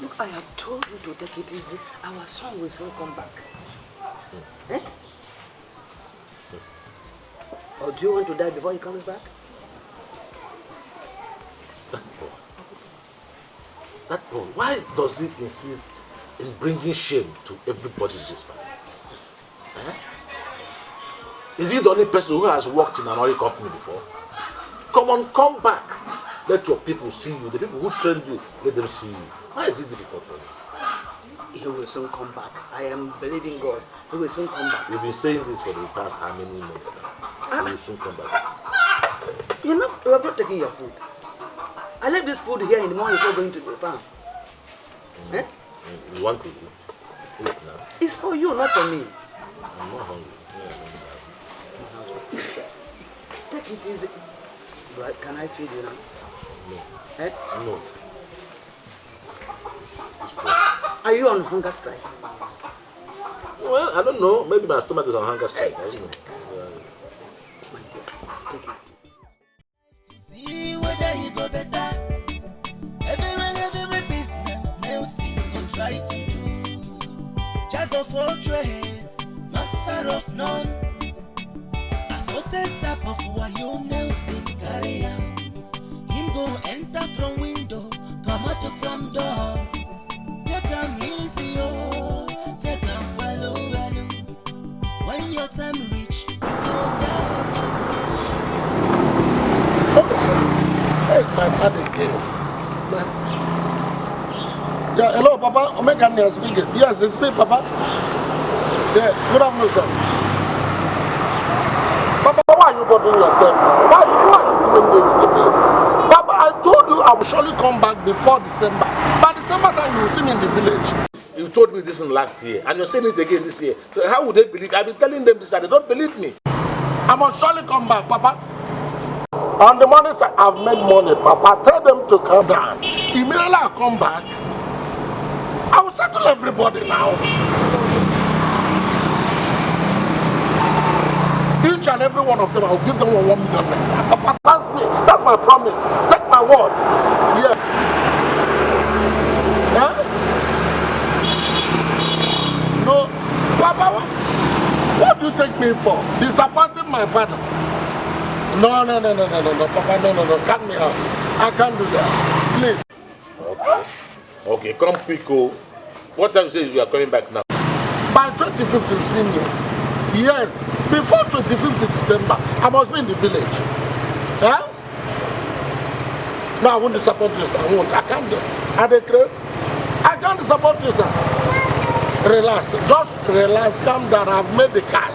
Look, I have told you to take it easy. Our son will soon come back. Eh? Or do you want to die before he comes back? That boy, why does he insist in bringing shame to everybody in this family? Eh? Is he the only person who has worked in an oil company before? Come on, come back. Let your people see you. The people who trained you, let them see you. Why is it difficult for you? He will soon come back. I am believing God. He will soon come back. You've been saying this for the past how many months now? He will soon come back. You know, you are not taking your food. I left this food here in the morning before going to the farm. Eh? You want to eat? Eat now. It's for you, not for me. I'm not hungry. Take it easy. Right? Can I feed you now? No. Eh? No. Are you on hunger strike? Well, I don't know. Maybe my stomach is on hunger strike. I don't know. My dear, take it. See whether you go better. Every business, now see and try to do. Jack of all trades, master of none. A certain type of wayo now see carry out. Him go enter from window, come out from door. Take am easy, oh, take am well. When your time reach, you go down. Hey, my father again. Yeah, hello, Papa. Omega is speaking. Yes, it's me, Papa. Yeah, good afternoon, sir. Papa, why are you bothering yourself? Why are you doing this to me? Papa, I told you I will surely come back before December. By December time, you will see me in the village. You told me this in last year, and you're saying it again this year. So how would they believe? I've been telling them this, and they don't believe me. I must surely come back, Papa. On the money side, I've made money, Papa. Tell them to come down. Immediately I come back, I will settle everybody now. Each and every one of them, I will give them 1 million. Papa, that's me. That's my promise. Take my word. Yes. Huh? No. Papa, what do you take me for? Disappointing my father? No, Papa, no, cut me out. I can't do that. Please. Okay, come Pico. What time you say you are coming back now? By 25th, you see me. Yes, before 25th December, I must be in the village. Huh? No, I won't disappoint you, sir. I won't. I can't do it. Are they crazy? I can't disappoint you, sir. Relax. Just relax. Calm down. I've made the cash.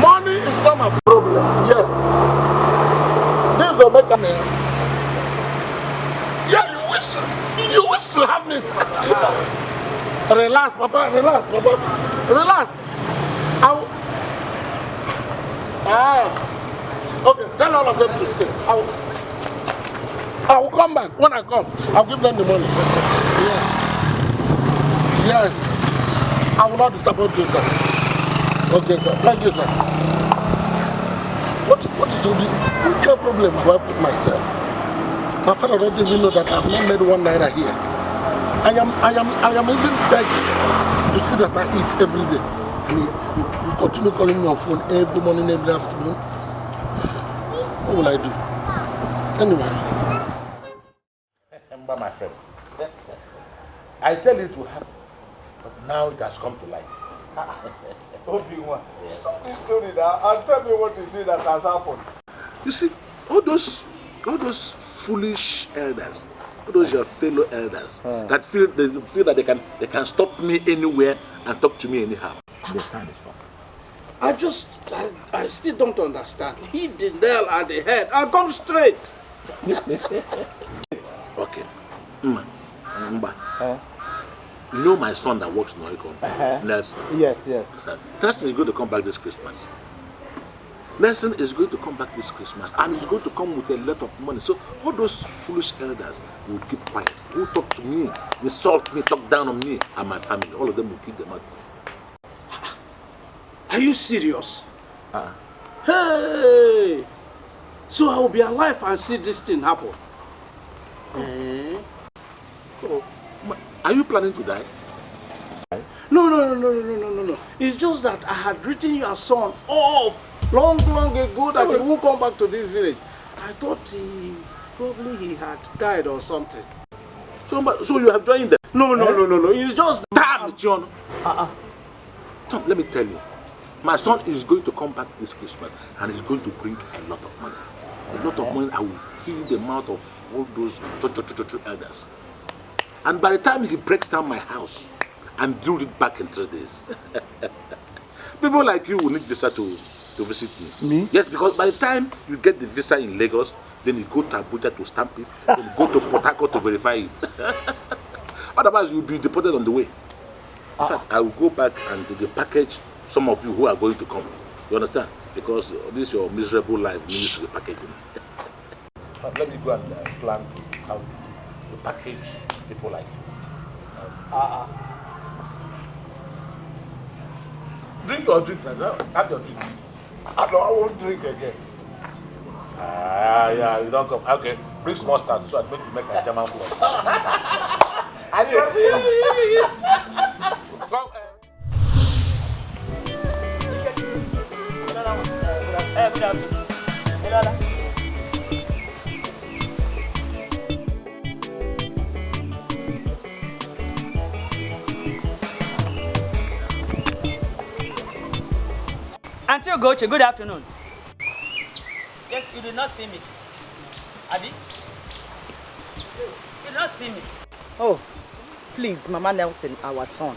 Money is not my problem. Yes. This will make me. Yeah, you wish to have me. Relax, Papa. Relax, Papa. Relax. Okay. Tell all of them to stay. I will come back. When I come, I'll give them the money. Yes. I will not disappoint you, sir. Okay, sir. Thank you, sir. What is all the problem have I put myself? My father don't even know that I have not made 1 naira here. I am even begging to see that I eat every day. And you continue calling me on phone every morning, every afternoon. What will I do? Anyway. Remember, my friend. I tell you to happen, but now it has come to light. Obi-Wan, stop this story now and tell me what you see that has happened. You see, all those foolish elders, all those your fellow elders that feel that they can stop me anywhere and talk to me anyhow. The time is up. I still don't understand. Hit the nail at the head and come straight. Okay. Mba. You know my son that works in the oil company, Nelson? Yes. Nelson is going to come back this Christmas. Nelson is going to come back this Christmas and he's going to come with a lot of money. So all those foolish elders will keep quiet. Who talk to me, insult me, talk down on me and my family. All of them will keep them out. Are you serious? Hey! So I will be alive and see this thing happen. Oh, Are you planning to die? No. It's just that I had written your son off long ago that he won't come back to this village. I thought he had died or something. So you have joined them? No. It's just damn, John. Tom, let me tell you. My son is going to come back this Christmas and he's going to bring a lot of money. A lot of money. I will fill the mouth of all those elders. And by the time he breaks down my house and build it back in 3 days, people like you will need visa to visit me. Me? Yes, because by the time you get the visa in Lagos, then you go to Abuja to stamp it, then you go to Port Harcourt to verify it. Otherwise, you'll be deported on the way. In fact, I will go back and the package some of you who are going to come. You understand? Because this your miserable life needs the packaging. But let me go and plan how to package people like you. Drink your drink, have your drink. I won't drink again. Yeah, you don't come. Okay, bring small stand so I make a German food. I come. Auntie Ogoche, good afternoon. Yes, you did not see me. Adi? You did not see me. Oh, please, Mama Nelson, our son.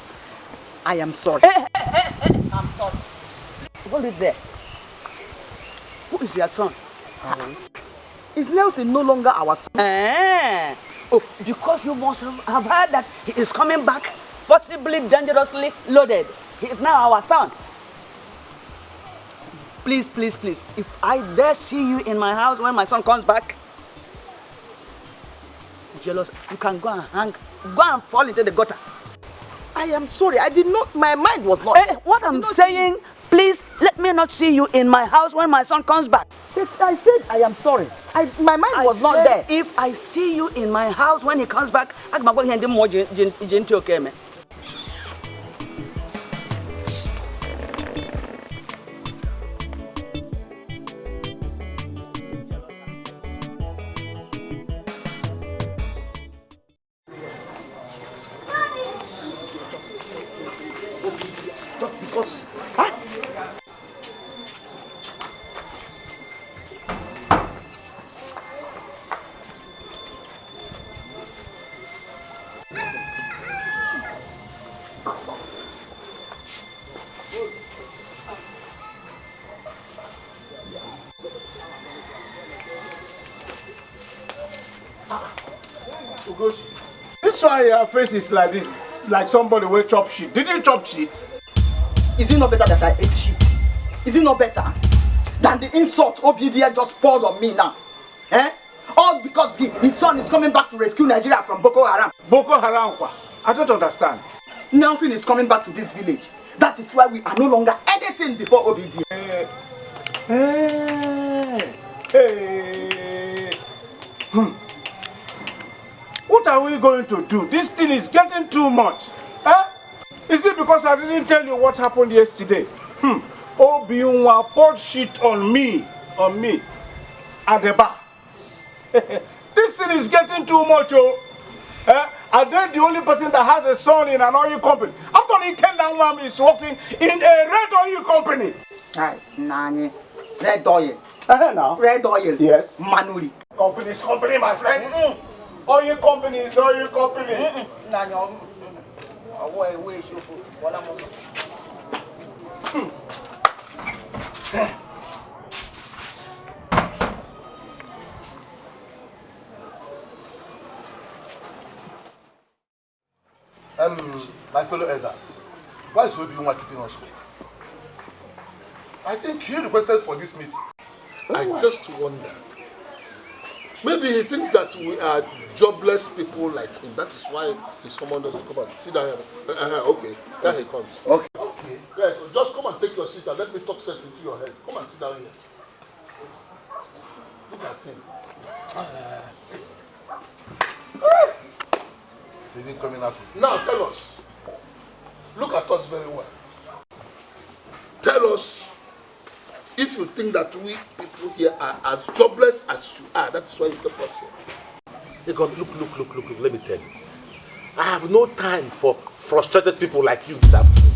I am sorry. I'm sorry. Hold it there. Who is your son? Is Nelson no longer our son? Oh, because you must have heard that he is coming back, possibly dangerously loaded. He is now our son. Please, if I dare see you in my house when my son comes back, jealous, you can go and fall into the gutter. I am sorry, I did not, my mind was not. What I'm saying, please let me not see you in my house when my son comes back. I said I am sorry. My mind was not there. If I see you in my house when he comes back, I'm going to hand him more gentle, okay, man. Just because. This why your face is like this, like somebody will chop shit. Did you chop shit? Is it not better that I ate shit? Is it not better than the insult Obidia just poured on me now? All because his son is coming back to rescue Nigeria from Boko Haram. Boko Haram? I don't understand. Nelson is coming back to this village. That is why we are no longer anything before Obidia. What are we going to do? This thing is getting too much. Is it because I didn't tell you what happened yesterday? Obiunwa poured shit on me at the bar. This thing is getting too much, Are they the only person that has a son in an oil company? After the Kenyan woman is working in a red oil company. Nani. Red oil. Now. Red oil. Yes. Manually. Company is company, my friend. Oil company is oil company. My fellow elders, why is Obiunwa keeping us waiting? I think he requested for this meeting. I just wonder. Maybe he thinks that we are jobless people like him. That is why he summoned us to come and sit down here. Okay, there he comes. Okay. Yeah, just come and take your seat and let me talk sense into your head. Come and sit down here. Look at him. didn't coming out with. Now tell us. Look at us very well. Tell us if you think that we people here are as jobless as you are. That's why you kept us here. Look, let me tell you. I have no time for frustrated people like you this afternoon.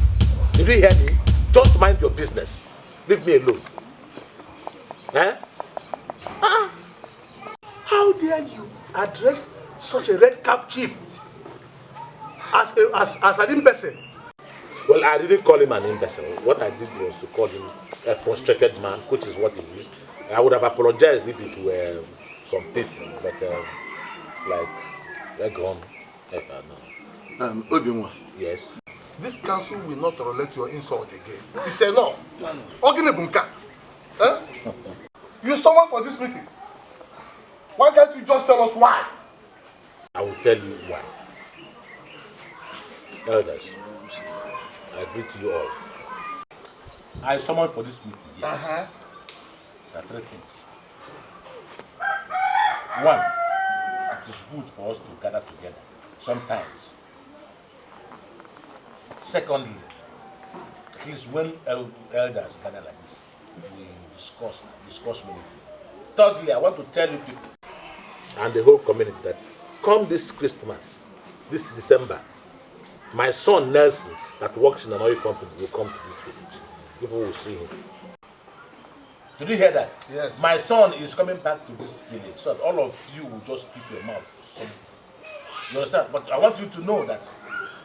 Did you hear me? Just mind your business. Leave me alone. Eh? How dare you address such a red cap chief as an imbecile? Well, I didn't call him an imbecile. What I did was to call him a frustrated man, which is what he is. I would have apologized if it were some people, but like, they're gone. No. Obinwa. Yes. This council will not tolerate your insult again. It's enough. Oginebunka. Eh? You someone for this meeting. Why can't you just tell us why? I will tell you why. Elders, I greet you all. I summoned for this meeting. Yes. There are three things. One, it is good for us to gather together. Sometimes. Secondly, at least when elders gather like this, we discuss many things. Thirdly, I want to tell you people and the whole community that come this Christmas, this December, my son Nelson, that works in an oil company, will come to this village. People will see him. Did you hear that? Yes. My son is coming back to this village, so that all of you will just keep your mouth. You understand? But I want you to know that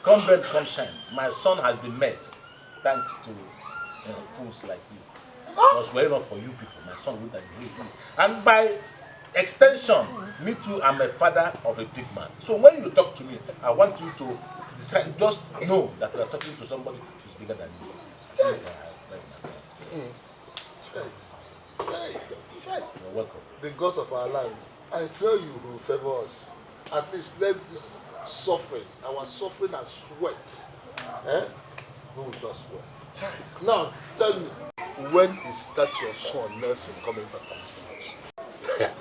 come rain, come shine, my son has been made thanks to fools like you. It was well enough for you people. My son would have been pleased. And by extension, me too, I'm a father of a big man. So when you talk to me, I want you to decide, just know that you are talking to somebody who's bigger than you. You're welcome. The gods of our land, I feel you will favor us. At least let this suffering, our suffering and sweat, we will just sweat. Now, tell me, when is that your son Nelson coming back to this village?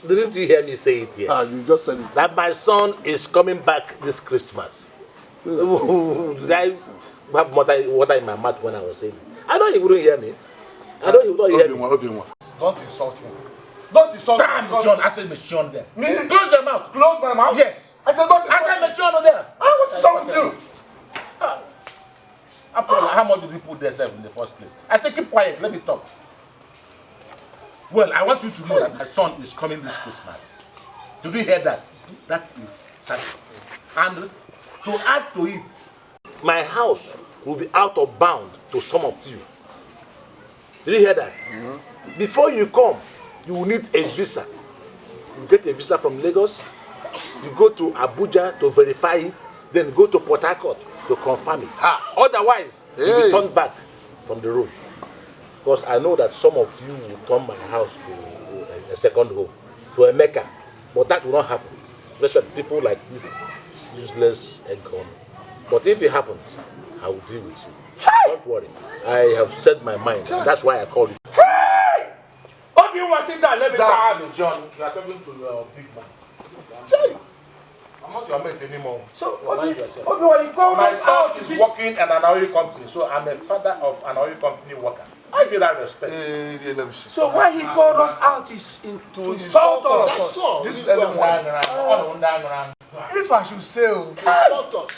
Didn't you hear me say it here? You just said it. That my son is coming back this Christmas. Did I have water in my mouth when I was saying it? I know he wouldn't hear me. I know he would not hear me. Don't insult me. Don't insult me. Damn, John, I said Michon there. Me? Close your mouth. Close my mouth? Yes. I said don't insult me. I said Michon there. What is wrong with you? After all, how much did you put themselves in the first place? I said keep quiet, let me talk. Well, I want you to know that my son is coming this Christmas. Did you hear that? That is certain. And to add to it, my house will be out of bound to some of you. Did you hear that? Mm-hmm. Before you come, you will need a visa. You get a visa from Lagos, you go to Abuja to verify it, then go to Port Harcourt to confirm it. Otherwise, you'll be turned back from the road. Because I know that some of you will turn my house to a second home, to a Mecca. But that will not happen. Especially people like this useless egg-on. But if it happens, I will deal with you. Don't worry. I have said my mind. That's why I called you. If you want to sit down, let me talk to John. You are talking to your big man. I'm not your mate anymore. So, my son is working in an oil company, so I'm a father of an oil company worker. Give me that respect. So why he called us out is to insult us. This if I should say,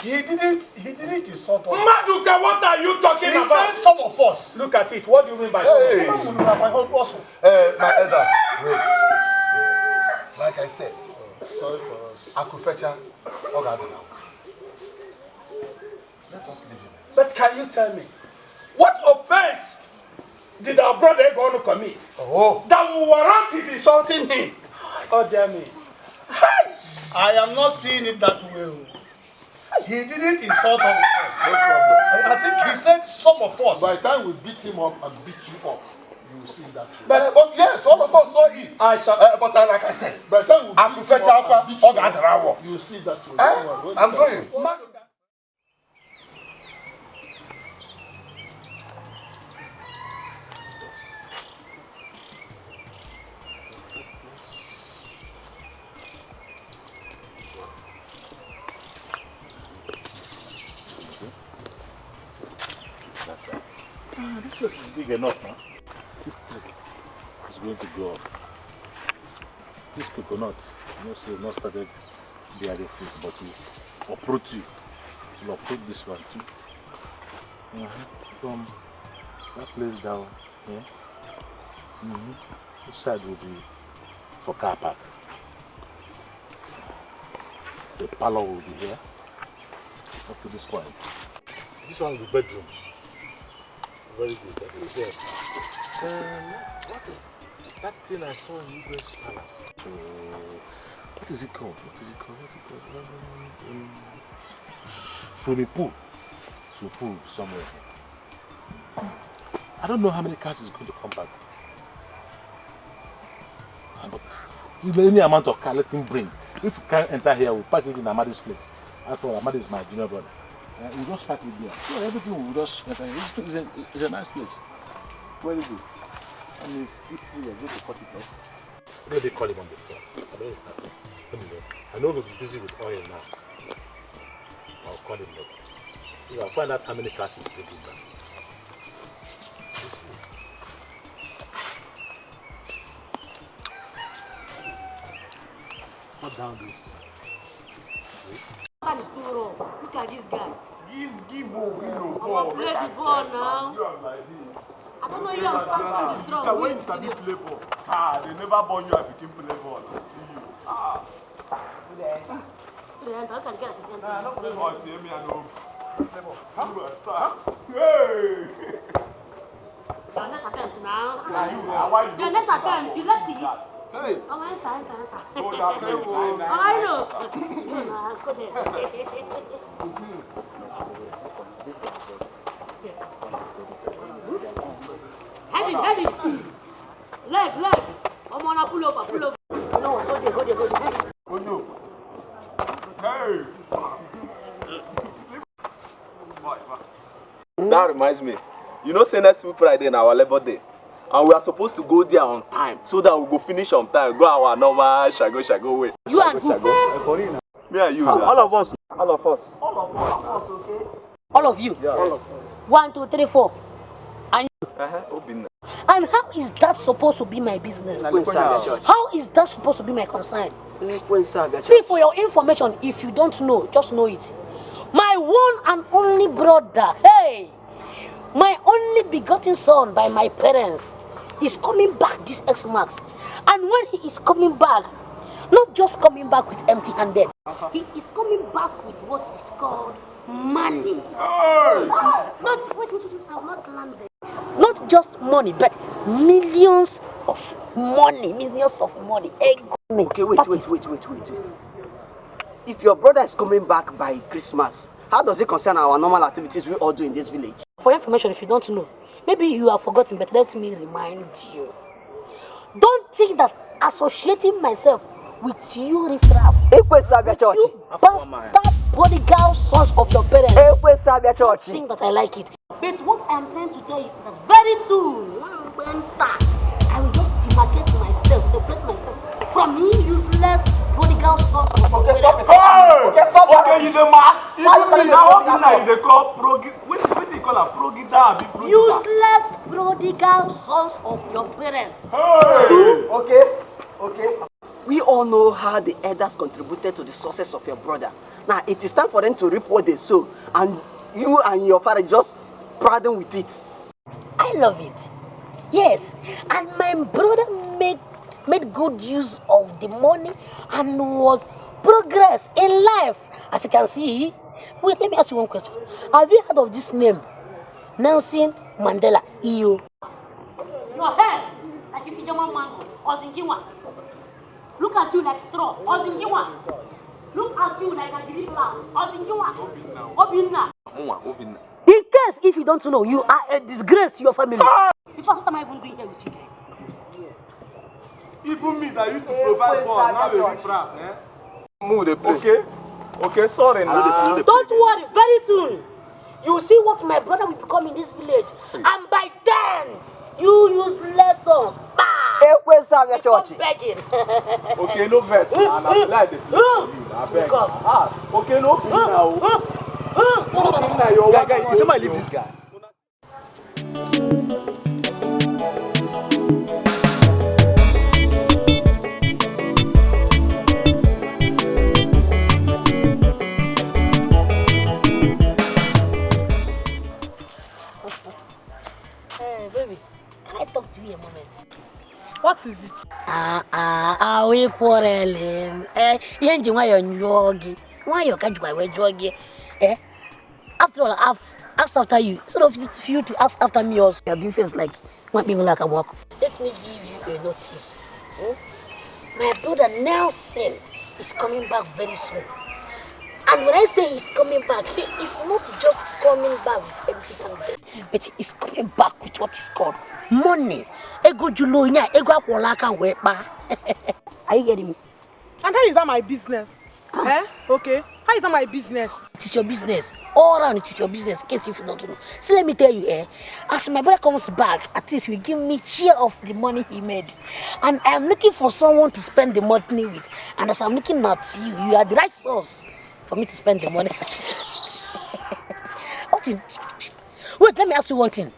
he didn't insult us. Maduka, what are you talking about? He said some of us. Look at it. What do you mean by some? My elder, wait. Like I said, sorry for us. Akufecha, Ogadana. Let us leave him. But can you tell me, what offense did our brother going to commit that will warrant his insulting him? Oh, dear me. I am not seeing it that way. He didn't insult us. No problem. I think he said some of us. By the time we beat him up and beat you up, you will see that. But yes, all of us saw it. I saw. But like I said, by the time we beat him up and beat you up, you will see that. I'm going. church is big enough, huh? This tree is going to go up. This coconut, you know, so you've not started bearing fruit, but you uproot you. You uproot this one too. From that place down here. This side will be for car park. The parlor will be here. Up to this point. This one will be bedroom. Very good. That is it. What is that thing I saw in Igwe's palace? What is it called? Swimming pool. Swimming pool somewhere. I don't know how many cars is going to come back. But any amount of car, let him bring. If you can't enter here, we'll park it in Amadi's place. After all, Amadi is my junior brother. We'll just park it there. So everything will just enter. It's a nice place. Very good. And this tree, we're going to cut it off. What do they call him on the phone? I know we'll be busy with oil now. I'll call him later. I'll find out how many classes he's bringing back. Cut down this. That is too wrong. Look at this guy. Give ball. I want to play the ball now. I don't know you are something strong. When you study play ball, they never born you and became play ball. See you. Your next attempt, you let it. Hey! I know. Head it. Leg. I'm gonna pull over. No, go there. Hey! That reminds me. You know, say next week Friday in our Labor Day. And we are supposed to go there on time so that we go finish on time, go our normal shago way. You and who? Me and you. All of us. Okay? All of you? Yeah. All of us. 1, 2, 3, 4. And you? And how is that supposed to be my business? How is that supposed to be my concern? See, for your information, if you don't know, just know it. My one and only brother, hey! My only begotten son by my parents is coming back this X-Max. And when he is coming back, not just coming back with empty-handed, he is coming back with what is called money. Not just money, but millions of money. Okay, wait. If your brother is coming back by Christmas, how does it concern our normal activities we all do in this village? For information, if you don't know, maybe you have forgotten, but let me remind you. Don't think that associating myself with you, riffraff, you bastard bodyguard sons of your parents, don't think that I like it. But what I'm trying to tell you is that very soon, I will just demarcate myself, separate myself from you useless bodyguard sons of your parents. Okay, you the man. Even me now, they call what do you call a progida? Useless prodigal sons of your parents. Okay. We all know how the elders contributed to the success of your brother. Now it is time for them to reap what they sow, and you and your father just pardon with it. I love it. Yes, and my brother made good use of the money and was progress in life. As you can see, wait, let me ask you one question. Have you heard of this name? Nelson Mandela, EU. Your head, like you see German mango, Ozingiwa. Look at you like straw, Ozingiwa. Look at you like a green flower, Ozingiwa. Obinna. In case if you don't know, you are a disgrace to your family. In fact, what am I even doing here with you guys? Even me that used to provide for now they riffraff, Move the play. Okay, sorry now. Don't worry, very soon you will see what my brother will become in this village. And by then, you useless sons, become begging. Okay, no verse. I'm like this. Okay, no now. Guy, you see my leave this guy. they quarreling? Yanji, why you're jogging? Why you can't do my jogging? After all, I've asked after you. Instead of you to ask after me also. You're doing things like want me like a walk. Let me give you a notice. My brother Nelson is coming back very soon. And when I say he's coming back, he is not just coming back with empty handed, but he's coming back with what is called money. Ego julonya, ego akwolaka wepa. Are you getting me? And how is that my business? Okay. How is that my business? It is your business. All around it is your business. In case if you don't know. So let me tell you, as my brother comes back, at least he give me share of the money he made. And I am looking for someone to spend the money with. And as I'm looking at you, you are the right source for me to spend the money. What is? Wait, let me ask you one thing.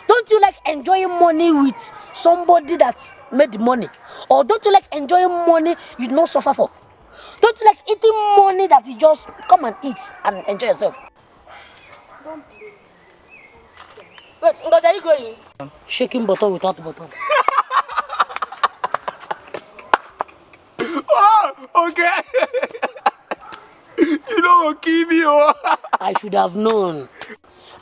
Don't you like enjoying money with somebody that made the money? Or don't you like enjoying money you don't suffer for? Don't you like eating money that you just come and eat and enjoy yourself? Wait, where are you going? Shaking bottle without bottle. Oh, okay. You don't kill me, oh. I should have known.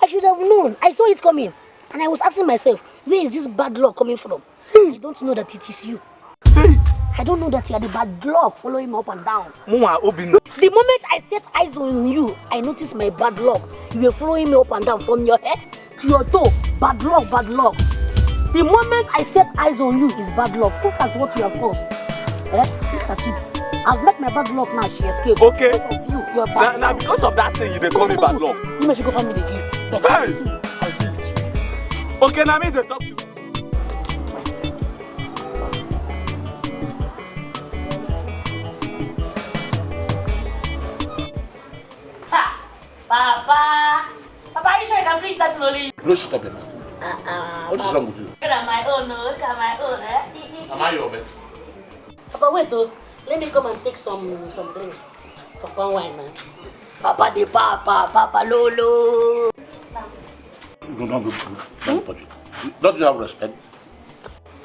I should have known. I saw it coming. And I was asking myself, where is this bad luck coming from? I don't know that it is you. I don't know that you are the bad luck following me up and down. The moment I set eyes on you, I noticed my bad luck. You were following me up and down from your head to your toe. Bad luck, bad luck. The moment I set eyes on you is bad luck. Look at what you have caused. Look at you. I've met my bad luck now. She escaped. Okay. Because of you, you're bad. Now because of that thing, you they call me bad luck. You may go find me the gift. But I'll do it. Okay, now me they talk to you. Papa, are you sure you can finish that slowly? No, shut up, man. What is wrong with you? Look at my own, look at my own, Am I your man? Papa, wait though. Let me come and take some drinks. Some palm wine, man. Papa de Papa Lolo. No, don't touch it. Don't you have respect?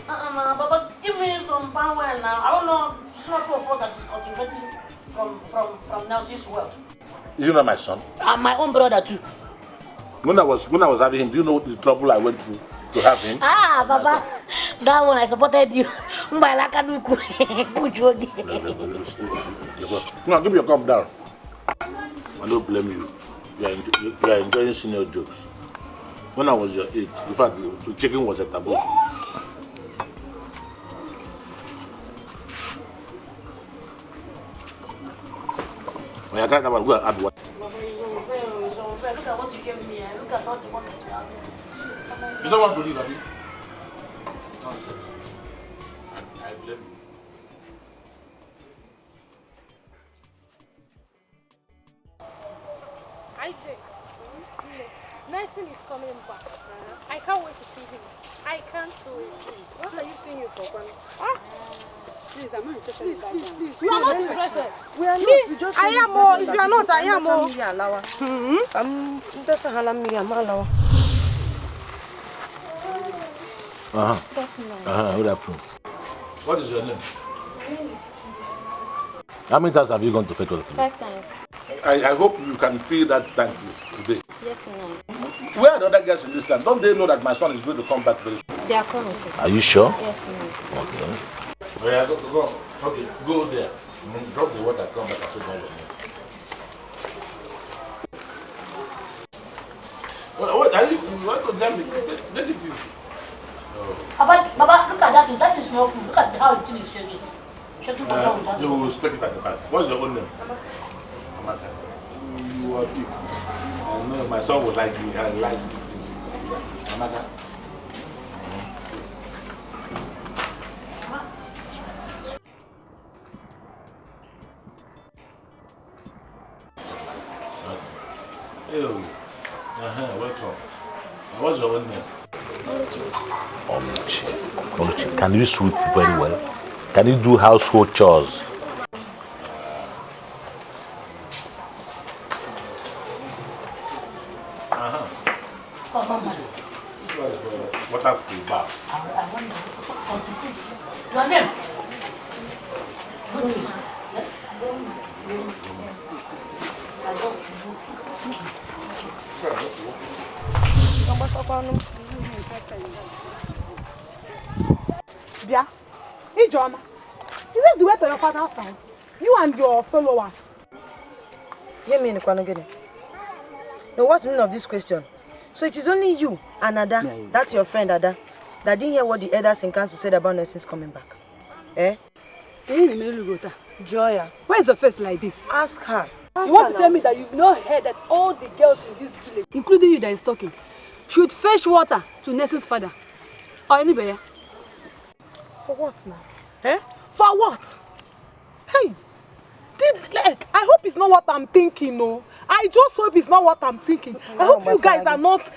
Papa, give me some palm wine now. I don't know. It's not your fault that is cultivating from Nelson's world. You know my son? And my own brother too. When I was having him, do you know the trouble I went through to have him? Papa, that one I supported you. Now give me your cup down. I don't blame you. You are enjoying senior jokes. When I was your age, in fact, the chicken was a taboo. When I can't have a good at what? Look at what you gave me. Look at what you want to have. You don't want to leave, have you? Nonsense. I blame you. I think Nathan is coming back. I can't wait to see him. I can't wait. What are you seeing you for? Please, I'm not interested in that. Please. We are not interested. We are not. We just I am more. If you are not, I am more. What happened? What is your name? My name is How many times have you gone to fetch water? 5 times. I hope you can feel that thank you today. Yes, no. Where are the other guys in this town? Don't they know that my son is going to come back very soon? They are coming, sir. Are you sure? Yes, no. Okay. Oh, yeah, go. Okay, go there. Drop the water, come back and sit down with me. What are you want to damn me? Let it be. Baba, look at that thing. That is not food. Look at how the thing is shaking. Shaking for down. You will speak it at the back. What's your own name? Amaka. You are big. I know my son will like you. He likes big things. Amaka. Hey, welcome. What's your own name? Oluchi. Can you sweep very well? Can you do household chores? What have you bath? Your name? Bia, hey John, is this the way to your father's house? You and your followers. You mean Kwanogene? No, what's the meaning of this question? So it is only you and Ada, that's your friend Ada, that didn't hear what the elders in council said about nurses coming back. Eh? Joya. Why is your face like this? Ask her. You want to tell me that you've not heard that all the girls in this village, including you that is talking, should fetch water to Ness's father? Or anybody? For what now? Eh? For what? Hey! I hope it's not what I'm thinking, no. I just hope it's not what I'm thinking. I hope you guys are not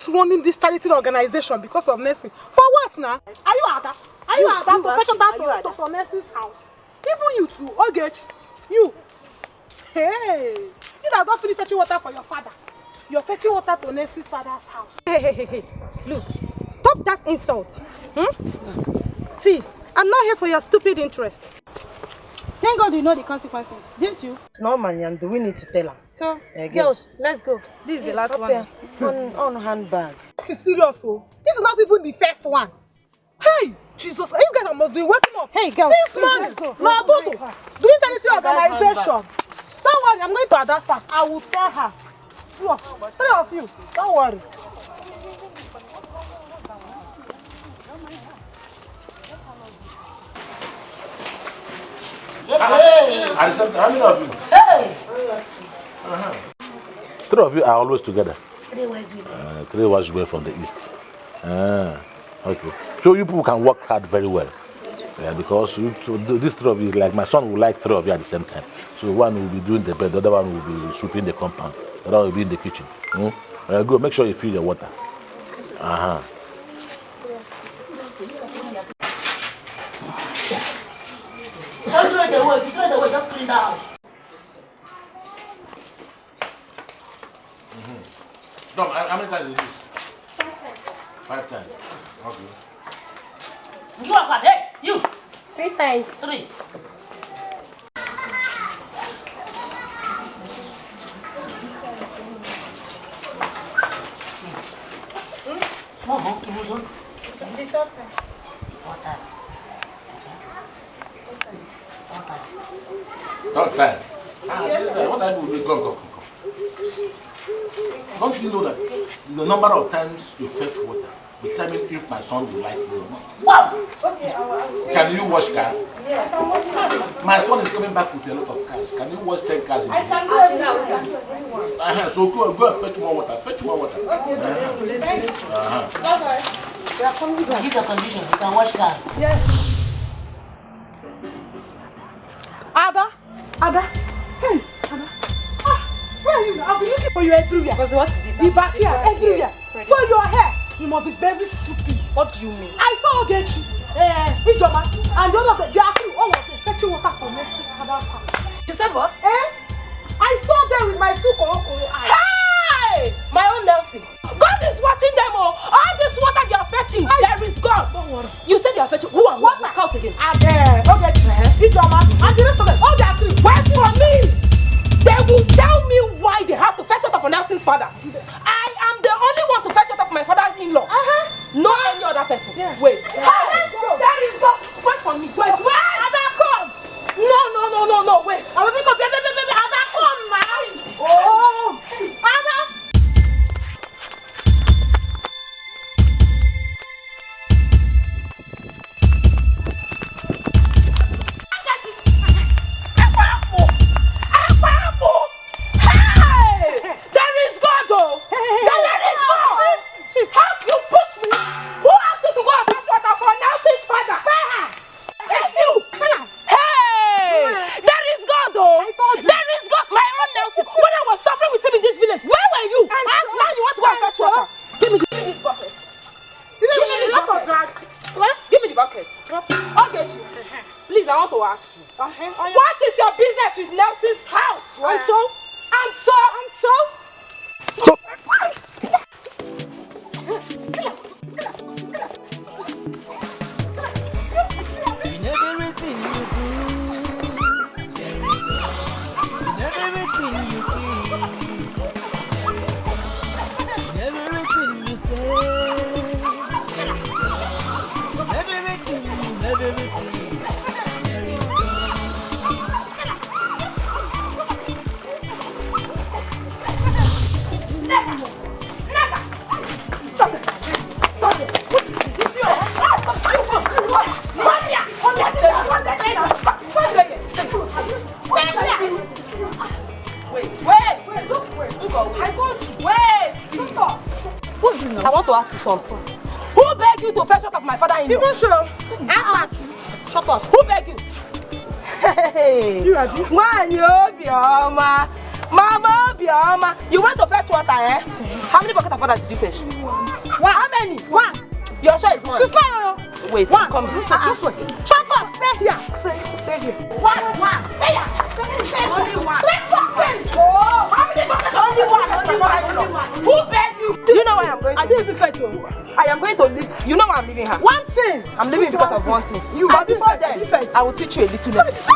running this charity organization because of nursing. For what now? Are you Ada? Are you Ada to fetch that to Ness's house? Even you too, Ogech. You. Hey! You that don't finish fetching water for your father. You're fetching water to Ness's father's house. Hey. Look, stop that insult. See, I'm not here for your stupid interest. Thank God you know the consequences, didn't you? It's not Manyan, do we need to tell her? So, girls, let's go. This is the last one. On handbag. This is serious, oh. This is not even the first one. Hey, Jesus, these guys must be waking up. Hey, girls, since morning. No, doing charity organization. Don't worry, I'm going to Ada's house. I will tell her. Look, 3 of you, don't worry. How many of you? Hey! 3 of you are always together. 3 wise women. 3 wise women from the east. Okay. So you people can work hard very well. Yeah, because these 3 of you, like my son will like 3 of you at the same time. So one will be doing the bed, the other one will be sweeping the compound, the other one will be in the kitchen. Go, make sure you fill your water. Don't throw it away. If you throw it away, just clean the house. Dom, how many times is this? 5 times. Okay. You are God. Hey, you. 3 times. 3. Third time. What I do? Go. Don't you know that the number of times you fetch water determine if my son will like you or not? Wow! Can you wash car? Yes. My son is coming back with a lot of cars. Can you wash 10 cars in a I day? can do it now. So go and fetch more water. Fetch more water. Bye-bye. This is a condition. You can wash cars. Yes. Ada. Hey, Ada. Where are you? I've been looking for you everywhere. Because what is it? The backyard, everywhere. So your hair, you must be very stupid. What do you mean? I saw Ogechi, Ijoma, and the other of them, they are actually all of them fetching water from next to Ada's house. You said what? I saw them with my 2 corocoro eyes. Hey! My own Nelson. God is watching them all. All this water they are fetching, there is God. Don't worry. You said they are fetching. Who and what? Count again. Ogechi, Ijoma, and the rest of them, all they are doing. Wait for me! They will tell me why they have to fetch water for Nelson's father. I am the only one to fetch water for my father's in-law. No any other person. Yes. Wait. Hey, there is God. Wait for me. Wait. Ada, come. No. Wait. I will pick up. Ada, come now. Oh, Ada. Hey! There is God, though. There is God. How you push me? Who asked you to go and fetch water for Nelson's father? It's you. Hey! There is God, though. There is God. My own Nelson. When I was suffering with him in this village, where were you? And now you want to go and fetch water? Give me this bucket. Give me the bucket. Okay, please, I want to ask you. What is your business with Nelson's house? And so? In everything you do, I want to ask you something. Who begged you to fetch out of my father-in-law? Even sure. Answer. Shut up. Who begged you? Hey. You are the one, Obioma. Mama Obioma. You went to fetch water, eh? How many buckets of water did you fetch? One. How many? One. You're sure it's one? She's not. Wait, one. Come this way. Shut up. Stay here. Stay here. One. Stay here. Only one. Oh, how many buckets? Only one. Who begged you? You know why I'm going to? I didn't even fetch you. I am going to leave. You know why I'm leaving her? One thing. I'm leaving because of one thing. But before then, I will teach you a little lesson.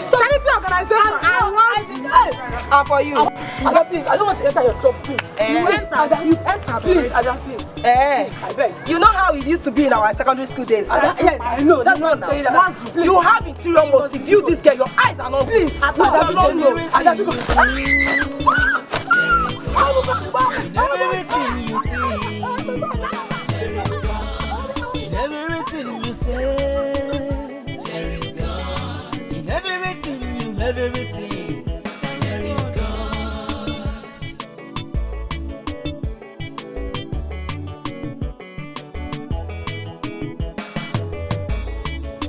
Charity organization. And for you. Ada, please, I don't want to enter your shop, please. You enter. Please, Ada, please. I beg. You know how it used to be in our secondary school days. Yes, I know. That's what I'm saying. You have interior motive. You, this girl, your eyes are not. Please, put your long nose. Ada, In everything you think, there is God. In everything you say, there is God. In everything you have, everything, there is God.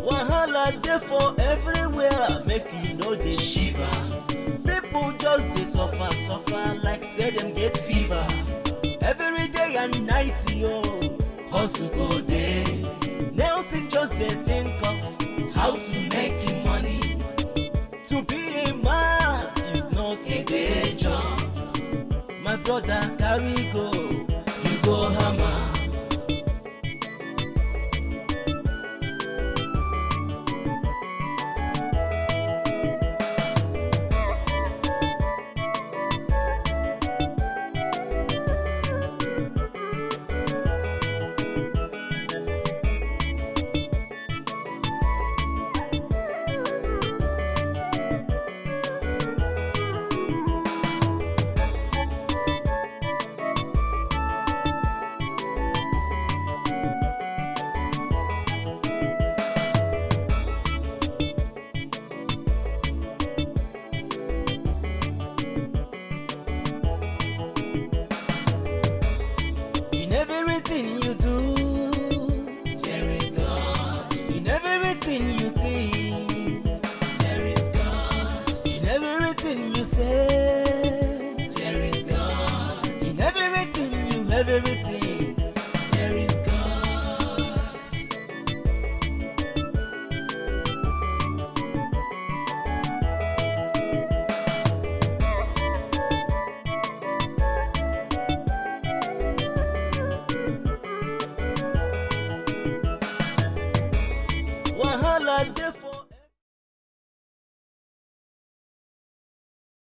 Wahala dey for everywhere, make you know the shiver. People just dey suffer like say them get fever. Every day and night, yo, hustle go day. Nelson just dey think of how to make money. To be a man is not a day job. My brother carry go, you go hammer. In everything you do, there is God. In everything you think, there is God. In everything you say, there is God. In everything you have, everything.